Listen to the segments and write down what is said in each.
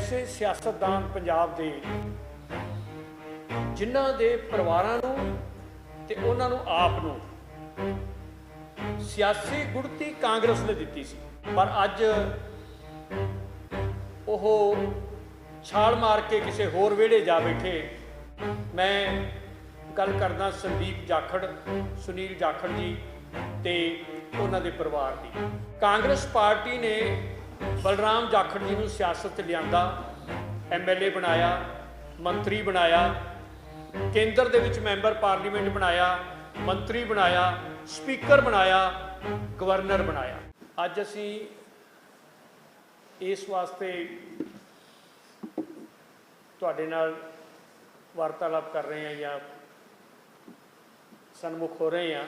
ऐसे सियासतदान पंजाब दे जिन्हां दे परिवारां नूं ते उन्हां नूं आप नूं सियासी गुड़ती कांग्रेस ने दित्ती सी, पर अज ओह छाल मार के किसी होर विहड़े जा बैठे। मैं गल करदा संदीप जाखड़, सुनील जाखड़ जी ते उन्हां दे परिवार दी। कांग्रेस पार्टी ने बलराम जाखड़ जी नूं सियासत लिआंदा, MLA बनाया, मंत्री बनाया, केंद्र दे विच मैंबर पार्लीमेंट बनाया, मंत्री बनाया, स्पीकर बनाया, गवर्नर बनाया। अज असीं इस वास्ते तुहाडे नाल वार्तालाप कर रहे हैं या सन्मुख हो रहे हैं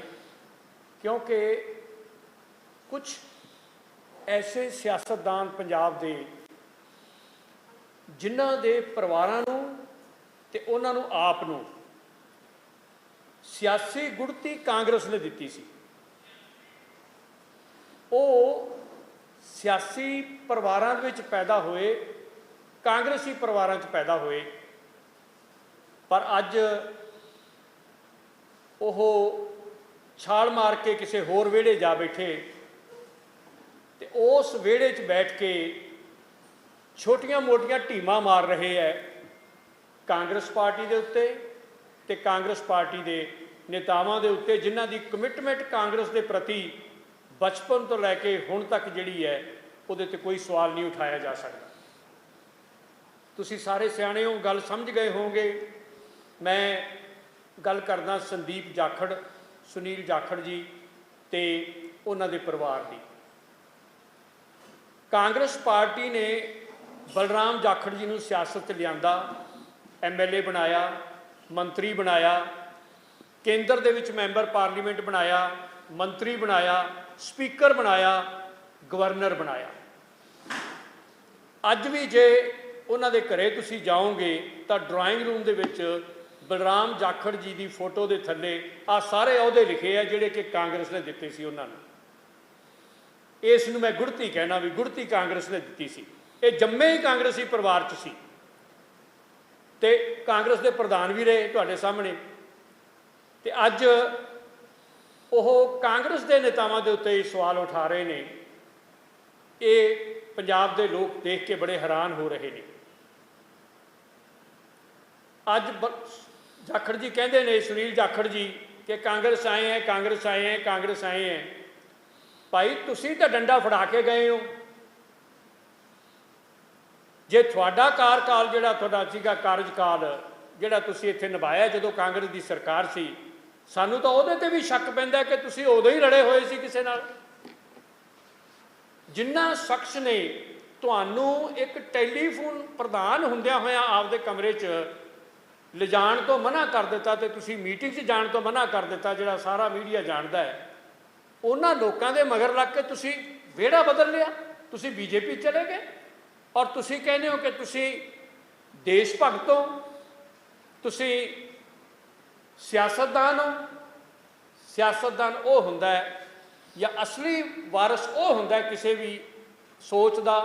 क्योंकि कुछ ऐसे सियासतदान पंजाब दे जिन्हां दे परिवारां नूं ते उन्हां नूं आप नूं सियासी गुड़ती कांग्रेस ने दित्ती सी। ਉਹ सियासी परिवारां विच पैदा होए, कांग्रेसी परिवारां च पैदा होए, पर अज ਉਹ छाल मार के किसी होर विहड़े जा बैठे ते उस विहड़े च बैठ के छोटियां मोटियां ढीमां मार रहे है कांग्रेस पार्टी के उत्ते ते कांग्रेस पार्टी के नेतावां दे उत्ते, जिन्हां दी कमिटमेंट कांग्रेस के प्रति बचपन तो लैके हुण तक जिहड़ी है उहदे ते कोई सवाल नहीं उठाया जा सकता। तुसीं सारे सियाणे हो, गल समझ गए होंगे। मैं गल करदा संदीप जाखड़, सुनील जाखड़ जी ते उन्हां दे परिवार दी। कांग्रेस पार्टी ने बलराम जाखड़ जी नूं सियासत लिआंदा, MLA बनाया, मंत्री बनाया, केंद्र दे विच मैंबर पार्लीमेंट बनाया, मंत्री बनाया, स्पीकर बनाया, गवर्नर बनाया। अज भी जे उन्हां दे घरे तुसीं जाओगे तो ड्राइंग रूम दे विच बलराम जाखड़ जी की फोटो के थल्ले आ सारे अहुदे लिखे हैं जिहड़े कि कांग्रेस ने दिते सी उन्हां नूं। इस नूं मैं गुड़ती कहना भी गुड़ती कांग्रेस ने दित्ती सी। ये जम्मे ही कांग्रेसी परिवार च सी ते कांग्रेस के प्रधान भी रहे तुहाडे सामने। ते अज ਉਹ कांग्रेस के नेतावां के उत्ते सवाल उठा रहे हैं। ये पंजाब के लोग देख के बड़े हैरान हो रहे हैं। अज जाखड़ जी कहते हैं, सुनील जाखड़ जी, कि कांग्रेस आए हैं, कांग्रेस आए हैं, कांग्रेस आए हैं। भाई तुसीं तो डंडा फड़ा के गए हो। जे तुहाडा कार्यकाल जिहड़ा तुहाडा सीगा कार्यकाल जिहड़ा तुसीं इत्थे निभाया जदों कांग्रेस की सरकार सी, सानू तो उहदे ते भी शक पैंदा कि तुसीं उदों ही लड़े होए सी किसी नाल। जिन्ना शख्स ने तुहानू एक टैलीफोन प्रधान हुंदियां होइयां आपदे कमरे च लिजाण तो मना कर दिता ते तुसीं मीटिंग च जाण तो मना कर दिता, जिहड़ा सारा मीडिया जानदा है, उन्हां लोकां दे मगर लग के तुसीं विहड़ा बदल लिया, तुसीं BJP चले गए और तुसीं कहने हो कि तुसीं देश भगत हो, तुसीं सियासतदान हो। सियासतदान वो हुंदा है या असली वारस वो हुंदा है किसी भी सोच का,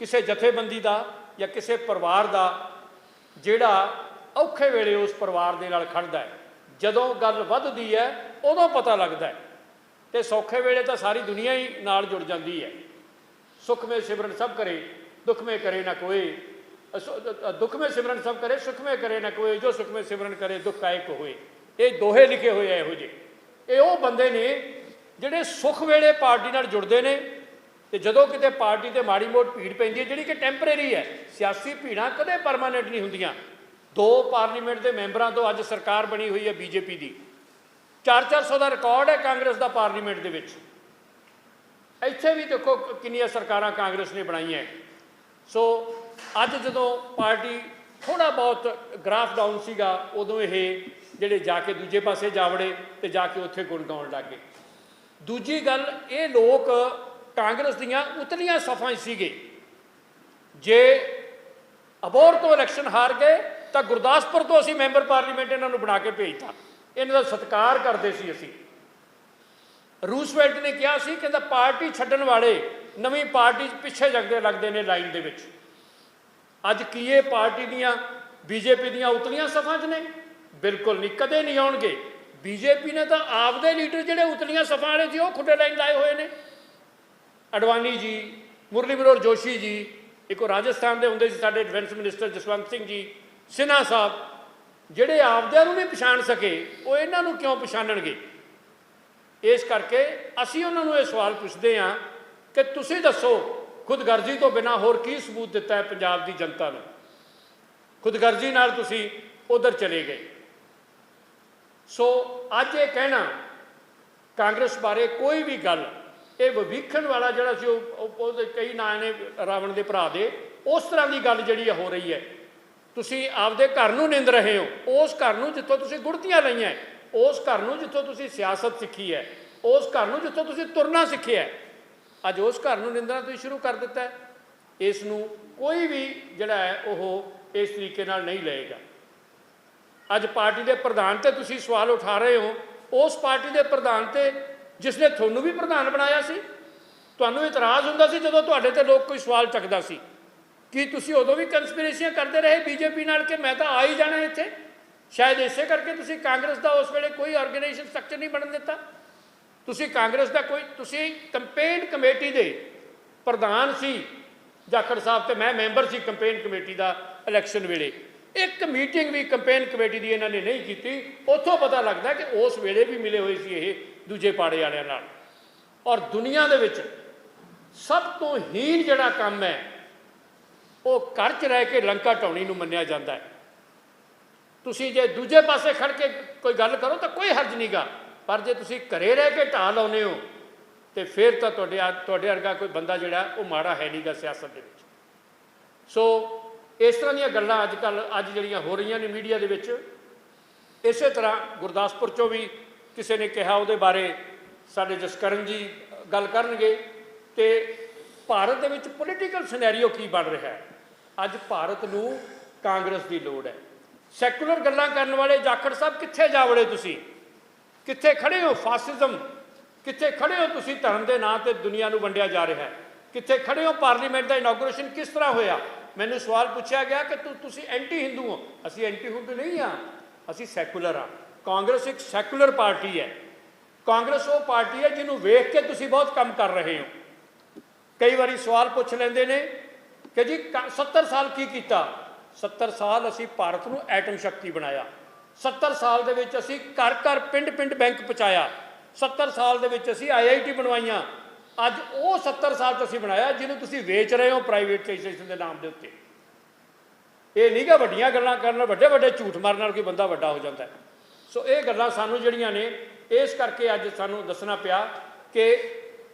किसी जथेबंदी का या किसी परिवार का, जिहड़ा औखे वेले उस परिवार दे नाल खड़दा है। जदों गल वधदी है उदों पता लगता है, तो सौखे वेले तो सारी दुनिया ही नाल जुड़ जाती है। सुख में सिमरन सब करे, दुख में करे ना कोई, दुख में सिमरन सब करे, सुख में करे ना कोई, जो सुख में सिमरन करे दुख का एक होए। ये दोहे लिखे हुए इहो जे। ये वो बंदे ने जिहड़े सुख वेले पार्टी नाल जुड़दे ने ते जदों किते पार्टी ते माड़ी मोट भीड़ पैंदी है जिहड़ी कि टैंपरेरी है। सियासी भीड़ां कदे परमानेंट नहीं हुंदियां। 2 पार्लीमेंट के मैंबरां तो अज सरकार बनी हुई है BJP की। 400 का रिकॉर्ड है कांग्रेस का पार्लीमेंट दे विच। इत्थे भी देखो किन्नियां सरकारां कांग्रेस ने बनाईयां। सो अज जदों पार्टी थोड़ा बहुत ग्राफ डाउन सीगा उदों ये जिहड़े जाके दूजे पासे जा वड़े ते जाके उत्थे गुण गाउण लग गए। दूजी गल, ये लोग कांग्रेस दीयां उतलियां सफ़ां सीगे। जे अबोहर तो इलैक्शन हार गए तो गुरदासपुर तो असीं मैंबर पार्लीमेंट इन्हां नूं बना के भेजता, इन्हां दा सत्कार करते सी असीं। रूसवेल्ट ने कहा सी कहंदा पार्टी छड्डण वाले नवीं पार्टी पिछे लगते ने लाइन दे विच। ਅੱਜ ਕੀ ਇਹ ਪਾਰਟੀ ਦੀਆਂ ਬੀਜੇਪੀ ਦੀਆਂ ਉਤਲੀਆਂ ਸਫਾਂ 'ਚ ਨੇ? ਬਿਲਕੁਲ ਨਹੀਂ, ਕਦੇ ਨਹੀਂ ਆਉਣਗੇ। ਬੀਜੇਪੀ ਨੇ ਤਾਂ ਆਪਦੇ ਲੀਡਰ ਜਿਹੜੇ ਉਤਲੀਆਂ ਸਫਾਂ ਵਾਲੇ ਸੀ ਉਹ ਖੁੱਡੇ ਲਾਈਨ ਲਾਏ ਹੋਏ ਨੇ। ਅਡਵਾਨੀ ਜੀ, ਮੁਰਲੀ ਮਨੋਹਰ ਜੋਸ਼ੀ ਜੀ, ਇੱਕ ਰਾਜਸਥਾਨ ਦੇ ਹੁੰਦੇ ਸੀ ਸਾਡੇ ਡਿਫੈਂਸ ਮਿਨਿਸਟਰ ਜਸਵੰਤ ਸਿੰਘ ਜੀ, ਸਿਨਹਾ ਸਾਹਿਬ, ਜਿਹੜੇ ਆਪਦਿਆਂ ਨੂੰ ਨਹੀਂ ਪਛਾਣ ਸਕੇ ਉਹ ਇਹਨਾਂ ਨੂੰ ਕਿਉਂ ਪਛਾਣਨਗੇ? ਇਸ ਕਰਕੇ ਅਸੀਂ ਉਹਨਾਂ ਨੂੰ ਇਹ ਸਵਾਲ ਪੁੱਛਦੇ ਹਾਂ ਕਿ ਤੁਸੀਂ ਦੱਸੋ, ਖੁਦਗਰਜ਼ੀ ਤੋਂ ਬਿਨਾਂ ਹੋਰ ਕੀ ਸਬੂਤ ਦਿੱਤਾ ਹੈ ਪੰਜਾਬ ਦੀ ਜਨਤਾ ਨੂੰ? ਖੁਦਗਰਜ਼ੀ ਨਾਲ ਤੁਸੀਂ ਉਧਰ ਚਲੇ ਗਏ। ਸੋ ਅੱਜ ਇਹ ਕਹਿਣਾ ਕਾਂਗਰਸ ਬਾਰੇ ਕੋਈ ਵੀ ਗੱਲ, ਇਹ ਵਿਵੇਖਣ ਵਾਲਾ ਜਿਹੜਾ ਸੀ ਉਹਦੇ ਕਈ ਨਾਂ ਨੇ ਰਾਵਣ ਦੇ ਭਰਾ ਦੇ, ਉਸ ਤਰ੍ਹਾਂ ਦੀ ਗੱਲ ਜਿਹੜੀ ਹੋ ਰਹੀ ਹੈ। ਤੁਸੀਂ ਆਪਦੇ ਘਰ ਨੂੰ ਨਿੰਦ ਰਹੇ ਹੋ, ਉਸ ਘਰ ਨੂੰ ਜਿੱਥੋਂ ਤੁਸੀਂ ਗੁੜਤੀਆਂ ਲਈਆਂ, ਉਸ ਘਰ ਨੂੰ ਜਿੱਥੋਂ ਤੁਸੀਂ ਸਿਆਸਤ ਸਿੱਖੀ ਹੈ, ਉਸ ਘਰ ਨੂੰ ਜਿੱਥੋਂ ਤੁਸੀਂ ਤੁਰਨਾ ਸਿੱਖਿਆ, ਅੱਜ ਉਸ ਘਰ ਨੂੰ ਨਿੰਦਣਾ ਤੁਸੀਂ ਸ਼ੁਰੂ ਕਰ ਦਿੱਤਾ ਹੈ। ਇਸ ਨੂੰ ਕੋਈ ਵੀ ਜਿਹੜਾ ਹੈ ਉਹ ਇਸ ਤਰੀਕੇ ਨਾਲ ਨਹੀਂ ਲਏਗਾ। ਅੱਜ ਪਾਰਟੀ ਦੇ ਪ੍ਰਧਾਨ ਤੇ ਤੁਸੀਂ ਸਵਾਲ ਉਠਾ ਰਹੇ ਹੋ, ਉਸ ਪਾਰਟੀ ਦੇ ਪ੍ਰਧਾਨ ਤੇ ਜਿਸ ਨੇ ਤੁਹਾਨੂੰ ਵੀ ਪ੍ਰਧਾਨ ਬਣਾਇਆ ਸੀ। ਤੁਹਾਨੂੰ ਇਤਰਾਜ਼ ਹੁੰਦਾ ਸੀ ਜਦੋਂ ਤੁਹਾਡੇ ਤੇ ਲੋਕ ਕੋਈ ਸਵਾਲ ਚੱਕਦਾ ਸੀ, ਕਿ ਤੁਸੀਂ ਉਦੋਂ ਵੀ ਕੰਸਪੀਰੇਸੀਆਂ ਕਰਦੇ ਰਹੇ ਬੀਜੇਪੀ ਨਾਲ ਕਿ ਮੈਂ ਤਾਂ ਆ ਹੀ ਜਾਣਾ ਇੱਥੇ? ਸ਼ਾਇਦ ਇਸੇ ਕਰਕੇ ਤੁਸੀਂ ਕਾਂਗਰਸ ਦਾ ਉਸ ਵੇਲੇ ਕੋਈ ਆਰਗੇਨਾਈਜੇਸ਼ਨ ਸਟਰਕਚਰ ਨਹੀਂ ਬਣਨ ਦਿੱਤਾ। ਤੁਸੀਂ ਕਾਂਗਰਸ ਦਾ ਤੁਸੀਂ ਕੰਪੇਨ ਕਮੇਟੀ ਦੇ ਪ੍ਰਧਾਨ ਸੀ ਜਾਖੜ ਸਾਹਿਬ, ਤੇ ਮੈਂ ਮੈਂਬਰ ਸੀ ਕੰਪੇਨ ਕਮੇਟੀ ਦਾ ਇਲੈਕਸ਼ਨ ਵੇਲੇ। ਇੱਕ ਮੀਟਿੰਗ ਵੀ ਕੰਪੇਨ ਕਮੇਟੀ ਦੀ ਇਹਨਾਂ ਨੇ ਨਹੀਂ ਕੀਤੀ। ਉੱਥੋਂ ਪਤਾ ਲੱਗਦਾ ਕਿ ਉਸ ਵੇਲੇ ਵੀ ਮਿਲੇ ਹੋਏ ਸੀ ਇਹ ਦੂਜੇ ਪਾੜੇ ਵਾਲਿਆਂ ਨਾਲ। ਔਰ ਦੁਨੀਆ ਦੇ ਵਿੱਚ ਸਭ ਤੋਂ ਹੀਨ ਜਿਹੜਾ ਕੰਮ ਹੈ ਉਹ ਘਰ 'ਚ ਰਹਿ ਕੇ ਲੰਕਾ ਢਾਉਣੀ ਨੂੰ ਮੰਨਿਆ ਜਾਂਦਾ ਹੈ। ਤੁਸੀਂ ਜੇ ਦੂਜੇ ਪਾਸੇ ਖੜ ਕੇ ਕੋਈ ਗੱਲ ਕਰੋ ਤਾਂ ਕੋਈ ਹਰਜ ਨਹੀਂਗਾ, ਪਰ ਜੇ ਤੁਸੀਂ ਘਰੇ ਰਹਿ ਕੇ ਢਾਹ ਲਾਉਂਦੇ ਹੋ ਤੇ ਫਿਰ ਤਾਂ ਤੁਹਾਡੇ ਵਰਗਾ ਕੋਈ ਬੰਦਾ ਜਿਹੜਾ ਉਹ ਮਾੜਾ ਹੈ ਨਹੀਂਗਾ ਸਿਆਸਤ ਦੇ ਵਿੱਚ। ਸੋ ਇਸ ਤਰ੍ਹਾਂ ਦੀਆਂ ਗੱਲਾਂ ਅੱਜ ਜਿਹੜੀਆਂ ਹੋ ਰਹੀਆਂ ਨੇ ਮੀਡੀਆ ਦੇ ਵਿੱਚ। ਇਸੇ ਤਰ੍ਹਾਂ ਗੁਰਦਾਸਪੁਰ 'ਚੋਂ ਵੀ ਕਿਸੇ ਨੇ ਕਿਹਾ, ਉਹਦੇ ਬਾਰੇ ਸਾਡੇ ਜਸਕਰਨ ਜੀ ਗੱਲ ਕਰਨਗੇ। ਤੇ ਭਾਰਤ ਦੇ ਵਿੱਚ ਪੋਲੀਟੀਕਲ ਸਿਨੈਰੀਓ ਕੀ ਬਣ ਰਿਹਾ ਹੈ? ਅੱਜ ਭਾਰਤ ਨੂੰ ਕਾਂਗਰਸ ਦੀ ਲੋੜ ਹੈ। ਸੈਕੂਲਰ ਗੱਲਾਂ ਕਰਨ ਵਾਲੇ ਜਾਖੜ ਸਾਹਿਬ ਕਿੱਥੇ ਜਾ ਵੜੇ? ਤੁਸੀਂ ਕਿੱਥੇ ਖੜੇ ਹੋ? ਫਾਸਿਜ਼ਮ ਕਿੱਥੇ ਖੜੇ ਹੋ ਤੁਸੀਂ? ਧਰਮ ਦੇ ਨਾਂ ਤੇ ਦੁਨੀਆ ਨੂੰ ਵੰਡਿਆ ਜਾ ਰਿਹਾ ਹੈ। ਕਿੱਥੇ ਖੜੇ ਹੋ? ਪਾਰਲੀਮੈਂਟ ਦਾ ਇਨੋਗ੍ਰੇਸ਼ਨ ਕਿਸ ਤਰ੍ਹਾਂ ਹੋਇਆ? ਮੈਨੂੰ ਸਵਾਲ ਪੁੱਛਿਆ ਗਿਆ ਕਿ ਤੁਸੀਂ ਐਂਟੀ ਹਿੰਦੂ ਹੋ। ਅਸੀਂ ਐਂਟੀ ਹਿੰਦੂ ਨਹੀਂ ਹਾਂ, ਅਸੀਂ ਸੈਕੂਲਰ ਹਾਂ। ਕਾਂਗਰਸ ਇੱਕ ਸੈਕੂਲਰ ਪਾਰਟੀ ਹੈ। ਕਾਂਗਰਸ ਉਹ ਪਾਰਟੀ ਹੈ ਜਿਹਨੂੰ ਵੇਖ ਕੇ ਤੁਸੀਂ ਬਹੁਤ ਕੰਮ ਕਰ ਰਹੇ ਹੋ। ਕਈ ਵਾਰੀ ਸਵਾਲ ਪੁੱਛ ਲੈਂਦੇ ਨੇ ਕਿ ਜੀ 70 ਸਾਲ ਕੀ ਕੀਤਾ? 70 ਸਾਲ ਅਸੀਂ ਭਾਰਤ ਨੂੰ ਐਟਮ ਸ਼ਕਤੀ ਬਣਾਇਆ। 70 ਸਾਲ ਦੇ ਵਿੱਚ ਅਸੀਂ ਘਰ ਘਰ ਪਿੰਡ ਪਿੰਡ ਬੈਂਕ ਪਹੁੰਚਾਇਆ। 70 ਸਾਲ ਦੇ ਵਿੱਚ ਅਸੀਂ IIT ਬਣਵਾਈਆਂ। ਅੱਜ ਉਹ 70 ਸਾਲ 'ਚ ਅਸੀਂ ਬਣਾਇਆ ਜਿਹਨੂੰ ਤੁਸੀਂ ਵੇਚ ਰਹੇ ਹੋ ਪ੍ਰਾਈਵੇਟਾਈਜੇਸ਼ਨ ਦੇ ਨਾਮ ਦੇ ਉੱਤੇ। ਇਹ ਨਹੀਂ ਗਾ ਵੱਡੀਆਂ ਗੱਲਾਂ ਕਰਨ, ਵੱਡੇ ਵੱਡੇ ਝੂਠ ਮਾਰਨ ਨਾਲ ਕੋਈ ਬੰਦਾ ਵੱਡਾ ਹੋ ਜਾਂਦਾ ਹੈ। ਸੋ ਇਹ ਗੱਲਾਂ ਸਾਨੂੰ ਜਿਹੜੀਆਂ ਨੇ, ਇਸ ਕਰਕੇ ਅੱਜ ਸਾਨੂੰ ਦੱਸਣਾ ਪਿਆ ਕਿ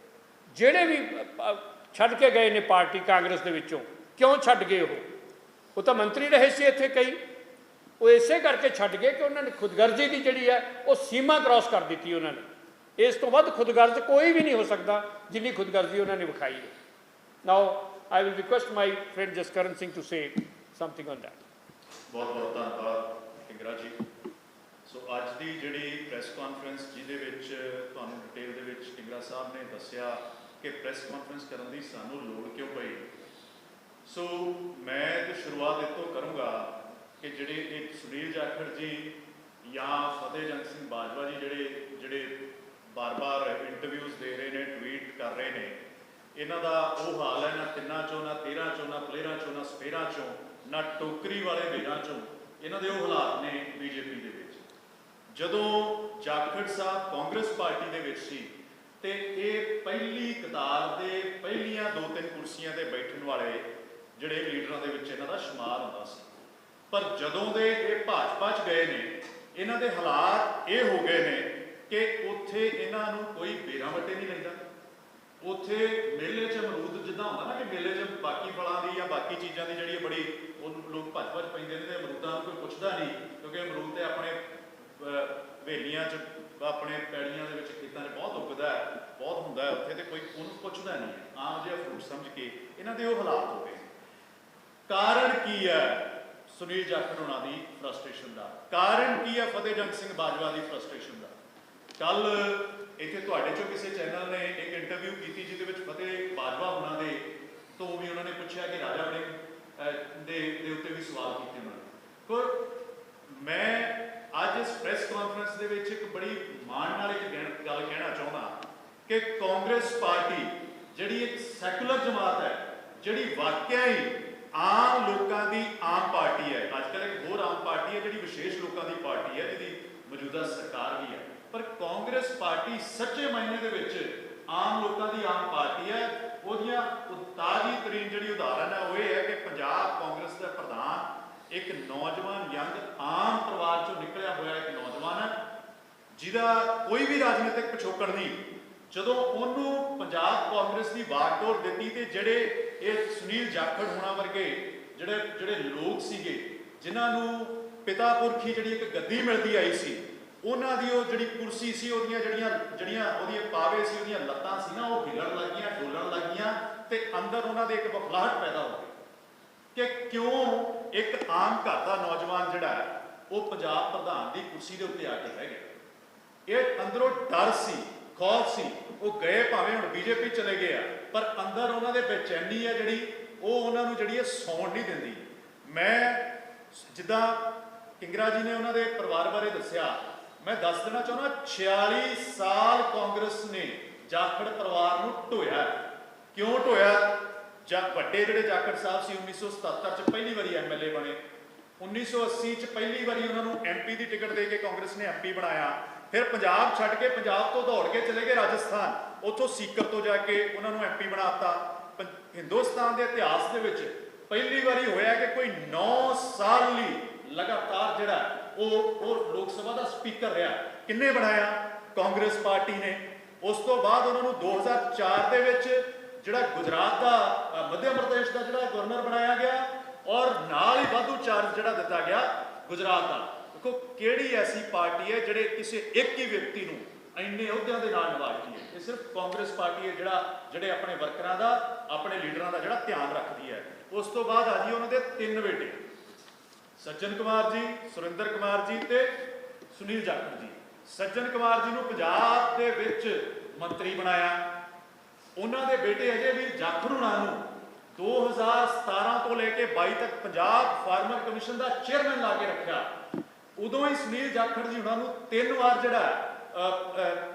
ਜਿਹੜੇ ਵੀ ਛੱਡ ਕੇ ਗਏ ਨੇ ਪਾਰਟੀ ਕਾਂਗਰਸ ਦੇ ਵਿੱਚੋਂ, ਕਿਉਂ ਛੱਡ ਗਏ? ਉਹ ਤਾਂ ਮੰਤਰੀ ਰਹੇ ਸੀ ਇੱਥੇ ਕਈ, ਉਹ ਇਸੇ ਕਰਕੇ ਛੱਡ ਗਏ ਕਿ ਉਹਨਾਂ ਨੇ ਖੁਦਗਰਜ਼ੀ ਦੀ ਜਿਹੜੀ ਹੈ ਉਹ ਸੀਮਾ ਕ੍ਰਾਸ ਕਰ ਦਿੱਤੀ ਉਹਨਾਂ ਨੇ। ਇਸ ਤੋਂ ਵੱਧ ਖੁਦਗਰਜ਼ ਕੋਈ ਵੀ ਨਹੀਂ ਹੋ ਸਕਦਾ ਜਿੰਨੀ ਖੁਦਗਰਜ਼ੀ ਉਹਨਾਂ ਨੇ ਵਿਖਾਈ ਹੈ। Now I will request my friend Jaskaran Singh to say something on that. ਬਹੁਤ ਬਹੁਤ ਧੰਨਵਾਦ ਕਿੰਗਰਾ ਜੀ। ਸੋ ਅੱਜ ਦੀ ਜਿਹੜੀ ਪ੍ਰੈਸ ਕਾਨਫਰੰਸ ਜਿਹਦੇ ਵਿੱਚ ਤੁਹਾਨੂੰ ਡਿਟੇਲ ਦੇ ਵਿੱਚ ਕਿੰਗਰਾ ਸਾਹਿਬ ਨੇ ਦੱਸਿਆ ਕਿ ਪ੍ਰੈਸ ਕਾਨਫਰੰਸ ਕਰਨ ਦੀ ਸਾਨੂੰ ਲੋੜ ਕਿਉਂ ਪਈ। ਸੋ ਮੈਂ ਤਾਂ ਸ਼ੁਰੂਆਤ ਇਹ ਤੋਂ ਕਰੂੰਗਾ ਕਿ ਜਿਹੜੇ ਇਹ ਸੁਨੀਲ ਜਾਖੜ ਜੀ ਜਾਂ ਫਤਿਹਜੰਗ ਸਿੰਘ ਬਾਜਵਾ ਜੀ ਜਿਹੜੇ ਬਾਰ-ਬਾਰ ਇੰਟਰਵਿਊਜ਼ ਦੇ ਰਹੇ ਨੇ, ਟਵੀਟ ਕਰ ਰਹੇ ਨੇ, ਇਹਨਾਂ ਦਾ ਉਹ ਹਾਲ ਹੈ ਨਾ ਤਿੰਨਾਂ ਚੋਂ, ਨਾ 13 ਚੋਂ, ਨਾ ਪਲੇਅਰਾਂ ਚੋਂ, ਨਾ ਸਪੇਅਰਾਂ ਚੋਂ, ਨਾ ਟੋਕਰੀ ਵਾਲੇ ਵੀਰਾਂ ਚੋਂ। ਇਹਨਾਂ ਦੇ ਉਹ ਹਾਲਾਤ ਨੇ ਬੀਜੇਪੀ ਦੇ ਵਿੱਚ। ਜਦੋਂ ਜਾਖੜ ਸਾਹਿਬ ਕਾਂਗਰਸ ਪਾਰਟੀ ਦੇ ਵਿੱਚ ਸੀ ਤੇ ਇਹ ਪਹਿਲੀ ਕਤਾਰ ਦੇ ਪਹਿਲੀਆਂ 2-3 ਕੁਰਸੀਆਂ ਤੇ ਬੈਠਣ ਵਾਲੇ ਜਿਹੜੇ ਲੀਡਰਾਂ ਦੇ ਵਿੱਚ ਇਹਨਾਂ ਦਾ ਸ਼ੁਮਾਰ ਹੁੰਦਾ ਸੀ। ਪਰ ਜਦੋਂ ਦੇ ਇਹ ਭਾਜਪਾ 'ਚ ਗਏ ਨੇ, ਇਹਨਾਂ ਦੇ ਹਾਲਾਤ ਇਹ ਹੋ ਗਏ ਨੇ ਕਿ ਉੱਥੇ ਇਹਨਾਂ ਨੂੰ ਕੋਈ ਬੇਰਾਂ ਵੱਟੇ ਨਹੀਂ ਲੈਂਦਾ। ਉੱਥੇ ਮੇਲੇ 'ਚ ਅਮਰੂਦ ਜਿੱਦਾਂ ਹੁੰਦਾ ਨਾ ਕਿ ਮੇਲੇ 'ਚ ਬਾਕੀ ਫਲਾਂ ਦੀ ਜਾਂ ਬਾਕੀ ਚੀਜ਼ਾਂ ਦੀ ਜਿਹੜੀ ਬੜੀ ਉਹ ਲੋਕ ਭੱਜ ਪੈਂਦੇ ਨੇ, ਤੇ ਅਮਰੂਦਾਂ ਨੂੰ ਕੋਈ ਪੁੱਛਦਾ ਨਹੀਂ, ਕਿਉਂਕਿ ਅਮਰੂਦ ਤੇ ਆਪਣੇ ਹਵੇਲੀਆਂ 'ਚ, ਆਪਣੇ ਪੈੜੀਆਂ ਦੇ ਵਿੱਚ, ਖੇਤਾਂ 'ਚ ਬਹੁਤ ਉੱਗਦਾ ਹੈ, ਬਹੁਤ ਹੁੰਦਾ ਹੈ ਉੱਥੇ, ਤੇ ਕੋਈ ਉਹਨੂੰ ਪੁੱਛਦਾ ਨਹੀਂ ਹੈ। ਆਮ ਜਿਹਾ ਫਰੂਟ ਸਮਝ ਕੇ ਇਹਨਾਂ ਦੇ ਉਹ ਹਾਲਾਤ ਹੋ ਗਏ। ਕਾਰਨ ਕੀ ਹੈ ਸੁਨੀਲ ਜਾਖੜ ਹੋਣਾ ਦੀ ਫਰਸਟ੍ਰੇਸ਼ਨ ਦਾ? ਕਾਰਨ ਕੀ ਹੈ ਫਤਿਹਜੰਗ ਸਿੰਘ ਬਾਜਵਾ ਦੀ ਫਰਸਟ੍ਰੇਸ਼ਨ ਦਾ? ਕੱਲ ਇੱਥੇ ਤੁਹਾਡੇ ਚੋਂ ਕਿਸੇ ਚੈਨਲ ਨੇ ਇੱਕ ਇੰਟਰਵਿਊ ਕੀਤੀ ਜਿਹਦੇ ਵਿੱਚ ਫਤਿਹ ਬਾਜਵਾ ਹੋਣਾ ਦੇ ਤੋਂ ਵੀ ਉਹਨਾਂ ਨੇ ਪੁੱਛਿਆ ਕਿ ਰਾਜਾ ਵੜਿੰਗ ਦੇ को मैं ਅੱਜ ਇਸ ਪ੍ਰੈਸ ਕਾਨਫਰੰਸ ਦੇ ਵਿੱਚ ਇੱਕ ਬੜੀ ਮਾਣ ਨਾਲ ਇੱਕ ਗੱਲ ਕਹਿਣਾ ਚਾਹੁੰਦਾ ਕਿ ਕਾਂਗਰਸ ਪਾਰਟੀ ਜਿਹੜੀ ਇੱਕ ਸੈਕੂਲਰ ਜਮਾਤ ਹੈ, ਜਿਹੜੀ ਵਾਕਿਆ ਹੀ ਆਮ ਲੋਕਾਂ ਦੀ ਆਮ ਪਾਰਟੀ ਹੈ। ਅੱਜ ਕੱਲ੍ਹ ਇੱਕ ਹੋਰ ਆਮ ਪਾਰਟੀ ਹੈ ਜਿਹੜੀ ਵਿਸ਼ੇਸ਼ ਲੋਕਾਂ ਦੀ ਪਾਰਟੀ ਹੈ, ਜਿਹਦੀ ਮੌਜੂਦਾ ਸਰਕਾਰ ਵੀ ਹੈ, ਪਰ ਕਾਂਗਰਸ ਪਾਰਟੀ ਸੱਚੇ ਮਾਇਨੇ ਦੇ ਵਿੱਚ ਆਮ ਲੋਕਾਂ ਦੀ ਆਮ ਪਾਰਟੀ ਹੈ। ਉਹਦੀਆਂ ਤਾਜ਼ੀ ਤਰੀਨ ਜਿਹੜੀ ਉਦਾਹਰਨ ਹੈ ਉਹ ਇਹ ਹੈ ਕਿ ਪੰਜਾਬ ਕਾਂਗਰਸ ਦਾ ਪ੍ਰਧਾਨ ਇੱਕ ਨੌਜਵਾਨ ਯੰਗ ਆਮ ਪਰਿਵਾਰ ਚੋਂ ਨਿਕਲਿਆ ਹੋਇਆ ਇੱਕ ਨੌਜਵਾਨ ਹੈ, ਜਿਹਦਾ ਕੋਈ ਵੀ ਰਾਜਨੀਤਿਕ ਪਿਛੋਕੜ ਨਹੀਂ। ਜਦੋਂ ਉਹਨੂੰ ਪੰਜਾਬ ਕਾਂਗਰਸ ਦੀ ਵਾਗਡੋਰ ਦਿੱਤੀ ਤੇ ਜਿਹੜੇ ਇਹ ਸੁਨੀਲ ਜਾਖੜ ਹੋਣਾ ਵਰਗੇ ਜਿਹੜੇ ਲੋਕ ਸੀਗੇ, ਜਿਨ੍ਹਾਂ ਨੂੰ ਪਿਤਾ ਪੁਰਖੀ ਜਿਹੜੀ ਇੱਕ ਗੱਦੀ ਮਿਲਦੀ ਆਈ ਸੀ, ਉਹਨਾਂ ਦੀ ਉਹ ਜਿਹੜੀ ਕੁਰਸੀ ਸੀ, ਉਹਦੀਆਂ ਜਿਹੜੀਆਂ ਉਹਦੀਆਂ ਪਾਵੇ ਸੀ, ਉਹਦੀਆਂ ਲੱਤਾਂ ਸੀ ਨਾ, ਉਹ ਹਿੱਲਣ ਲੱਗੀਆਂ, ਡੋਲਣ ਲੱਗੀਆਂ ਤੇ ਅੰਦਰ ਉਹਨਾਂ ਦੇ ਇੱਕ ਬਖਲਾਹਟ ਪੈਦਾ ਹੋ ਗਈ ਕਿ ਕਿਉਂ ਇੱਕ ਆਮ ਘਰ ਦਾ ਨੌਜਵਾਨ ਜਿਹੜਾ ਹੈ ਉਹ ਪੰਜਾਬ ਪ੍ਰਧਾਨ ਦੀ ਕੁਰਸੀ ਦੇ ਉੱਤੇ ਆ ਕੇ ਬਹਿ ਗਿਆ। ਇਹ ਅੰਦਰੋਂ ਡਰ ਸੀ, ਖੌਫ ਸੀ। ਉਹ ਗਏ ਭਾਵੇਂ ਹੁਣ ਬੀਜੇਪੀ ਚਲੇ ਗਏ ਆ, ਪਰ ਅੰਦਰ ਉਹਨਾਂ ਦੇ ਬੇਚੈਨੀ ਹੈ ਜਿਹੜੀ, ਉਹ ਉਹਨਾਂ ਨੂੰ ਜਿਹੜੀ ਹੈ ਸੌਣ ਨਹੀਂ ਦਿੰਦੀ। ਮੈਂ ਜਿੱਦਾਂ ਕਿੰਗਰਾ ਜੀ ਨੇ ਉਹਨਾਂ ਦੇ ਪਰਿਵਾਰ ਬਾਰੇ ਦੱਸਿਆ, ਮੈਂ ਦੱਸ ਦੇਣਾ ਚਾਹੁੰਦਾ 46 ਸਾਲ ਕਾਂਗਰਸ ਨੇ ਜਾਖੜ ਪਰਿਵਾਰ ਨੂੰ ਢੋਇਆ। ਕਿਉਂ ਢੋਇਆ? ਜਾਂ ਵੱਡੇ ਜਿਹੜੇ ਜਾਖੜ ਸਾਹਿਬ ਸੀ 1977 ਚ ਪਹਿਲੀ ਵਾਰੀ ਐਮਐਲਏ ਬਣੇ, 1980 ਚ ਪਹਿਲੀ ਵਾਰੀ ਉਹਨਾਂ ਨੂੰ ਐਮਪੀ ਦੀ ਟਿਕਟ ਦੇ ਕੇ ਕਾਂਗਰਸ ਨੇ ਐਮਪੀ ਬਣਾਇਆ। ਫਿਰ ਪੰਜਾਬ ਛੱਡ ਕੇ ਪੰਜਾਬ ਤੋਂ ਦੌੜ ਕੇ ਚਲੇ ਗਏ ਰਾਜਸਥਾਨ, ਉੱਥੋਂ ਸੀਕਰ ਤੋਂ ਜਾ ਕੇ ਉਹਨਾਂ ਨੂੰ ਐਮਪੀ ਬਣਾਤਾ। ਹਿੰਦੁਸਤਾਨ ਦੇ ਇਤਿਹਾਸ ਦੇ ਵਿੱਚ ਪਹਿਲੀ ਵਾਰੀ ਹੋਇਆ ਕਿ ਕੋਈ 9 ਸਾਲ ਲਈ ਲਗਾਤਾਰ ਜਿਹੜਾ ਉਹ ਲੋਕ ਸਭਾ ਦਾ ਸਪੀਕਰ ਰਿਹਾ। ਕਿੰਨੇ ਬਣਾਇਆ? ਕਾਂਗਰਸ ਪਾਰਟੀ ਨੇ। ਉਸ ਤੋਂ ਬਾਅਦ ਉਹਨਾਂ ਨੂੰ 2004 ਦੇ ਵਿੱਚ ਜਿਹੜਾ ਗੁਜਰਾਤ ਦਾ ਮੱਧ ਪ੍ਰਦੇਸ਼ ਦਾ ਜਿਹੜਾ ਗਵਰਨਰ ਬਣਾਇਆ ਗਿਆ, ਔਰ ਨਾਲ ਹੀ ਵਾਧੂ ਚਾਰਜ ਜਿਹੜਾ ਦਿੱਤਾ ਗਿਆ ਗੁਜਰਾਤ ਦਾ। ਦੇਖੋ ਕਿਹੜੀ ਐਸੀ ਪਾਰਟੀ ਹੈ ਜਿਹੜੇ ਕਿਸੇ ਇੱਕ ਹੀ ਵਿਅਕਤੀ ਨੂੰ ਇੰਨੇ ਅਹੁਦਿਆਂ ਦੇ ਨਾਲ ਨਵਾਜ਼ਦੀ ਹੈ। ਇਹ ਸਿਰਫ ਕਾਂਗਰਸ ਪਾਰਟੀ ਹੈ ਜਿਹੜੇ ਆਪਣੇ ਵਰਕਰਾਂ ਦਾ, ਆਪਣੇ ਲੀਡਰਾਂ ਦਾ ਜਿਹੜਾ ਧਿਆਨ ਰੱਖਦੀ ਹੈ। ਉਸ ਤੋਂ ਬਾਅਦ ਆ ਜੀ ਉਹਨਾਂ ਦੇ 3 ਬੇਟੇ, ਸੱਜਣ ਕੁਮਾਰ ਜੀ, ਸੁਰਿੰਦਰ ਕੁਮਾਰ ਜੀ ਤੇ ਸੁਨੀਲ ਜਾਖੜ ਜੀ। ਸੱਜਣ ਕੁਮਾਰ ਜੀ ਨੂੰ ਪੰਜਾਬ ਦੇ ਵਿੱਚ ਮੰਤਰੀ ਬਣਾਇਆ। ਉਹਨਾਂ ਦੇ ਬੇਟੇ ਅਜੇ ਵੀ ਜਾਖੜ ਹੁਣਾਂ ਨੂੰ 2017 ਤੋਂ ਲੈ ਕੇ 22 ਤੱਕ ਪੰਜਾਬ ਫਾਰਮਰ ਕਮਿਸ਼ਨ ਦਾ ਚੇਅਰਮੈਨ ਲਾ ਕੇ ਰੱਖਿਆ। ਉਦੋਂ ਹੀ ਸੁਨੀਲ ਜਾਖੜ ਜੀ ਉਹਨਾਂ ਨੂੰ 3 ਵਾਰ ਜਿਹੜਾ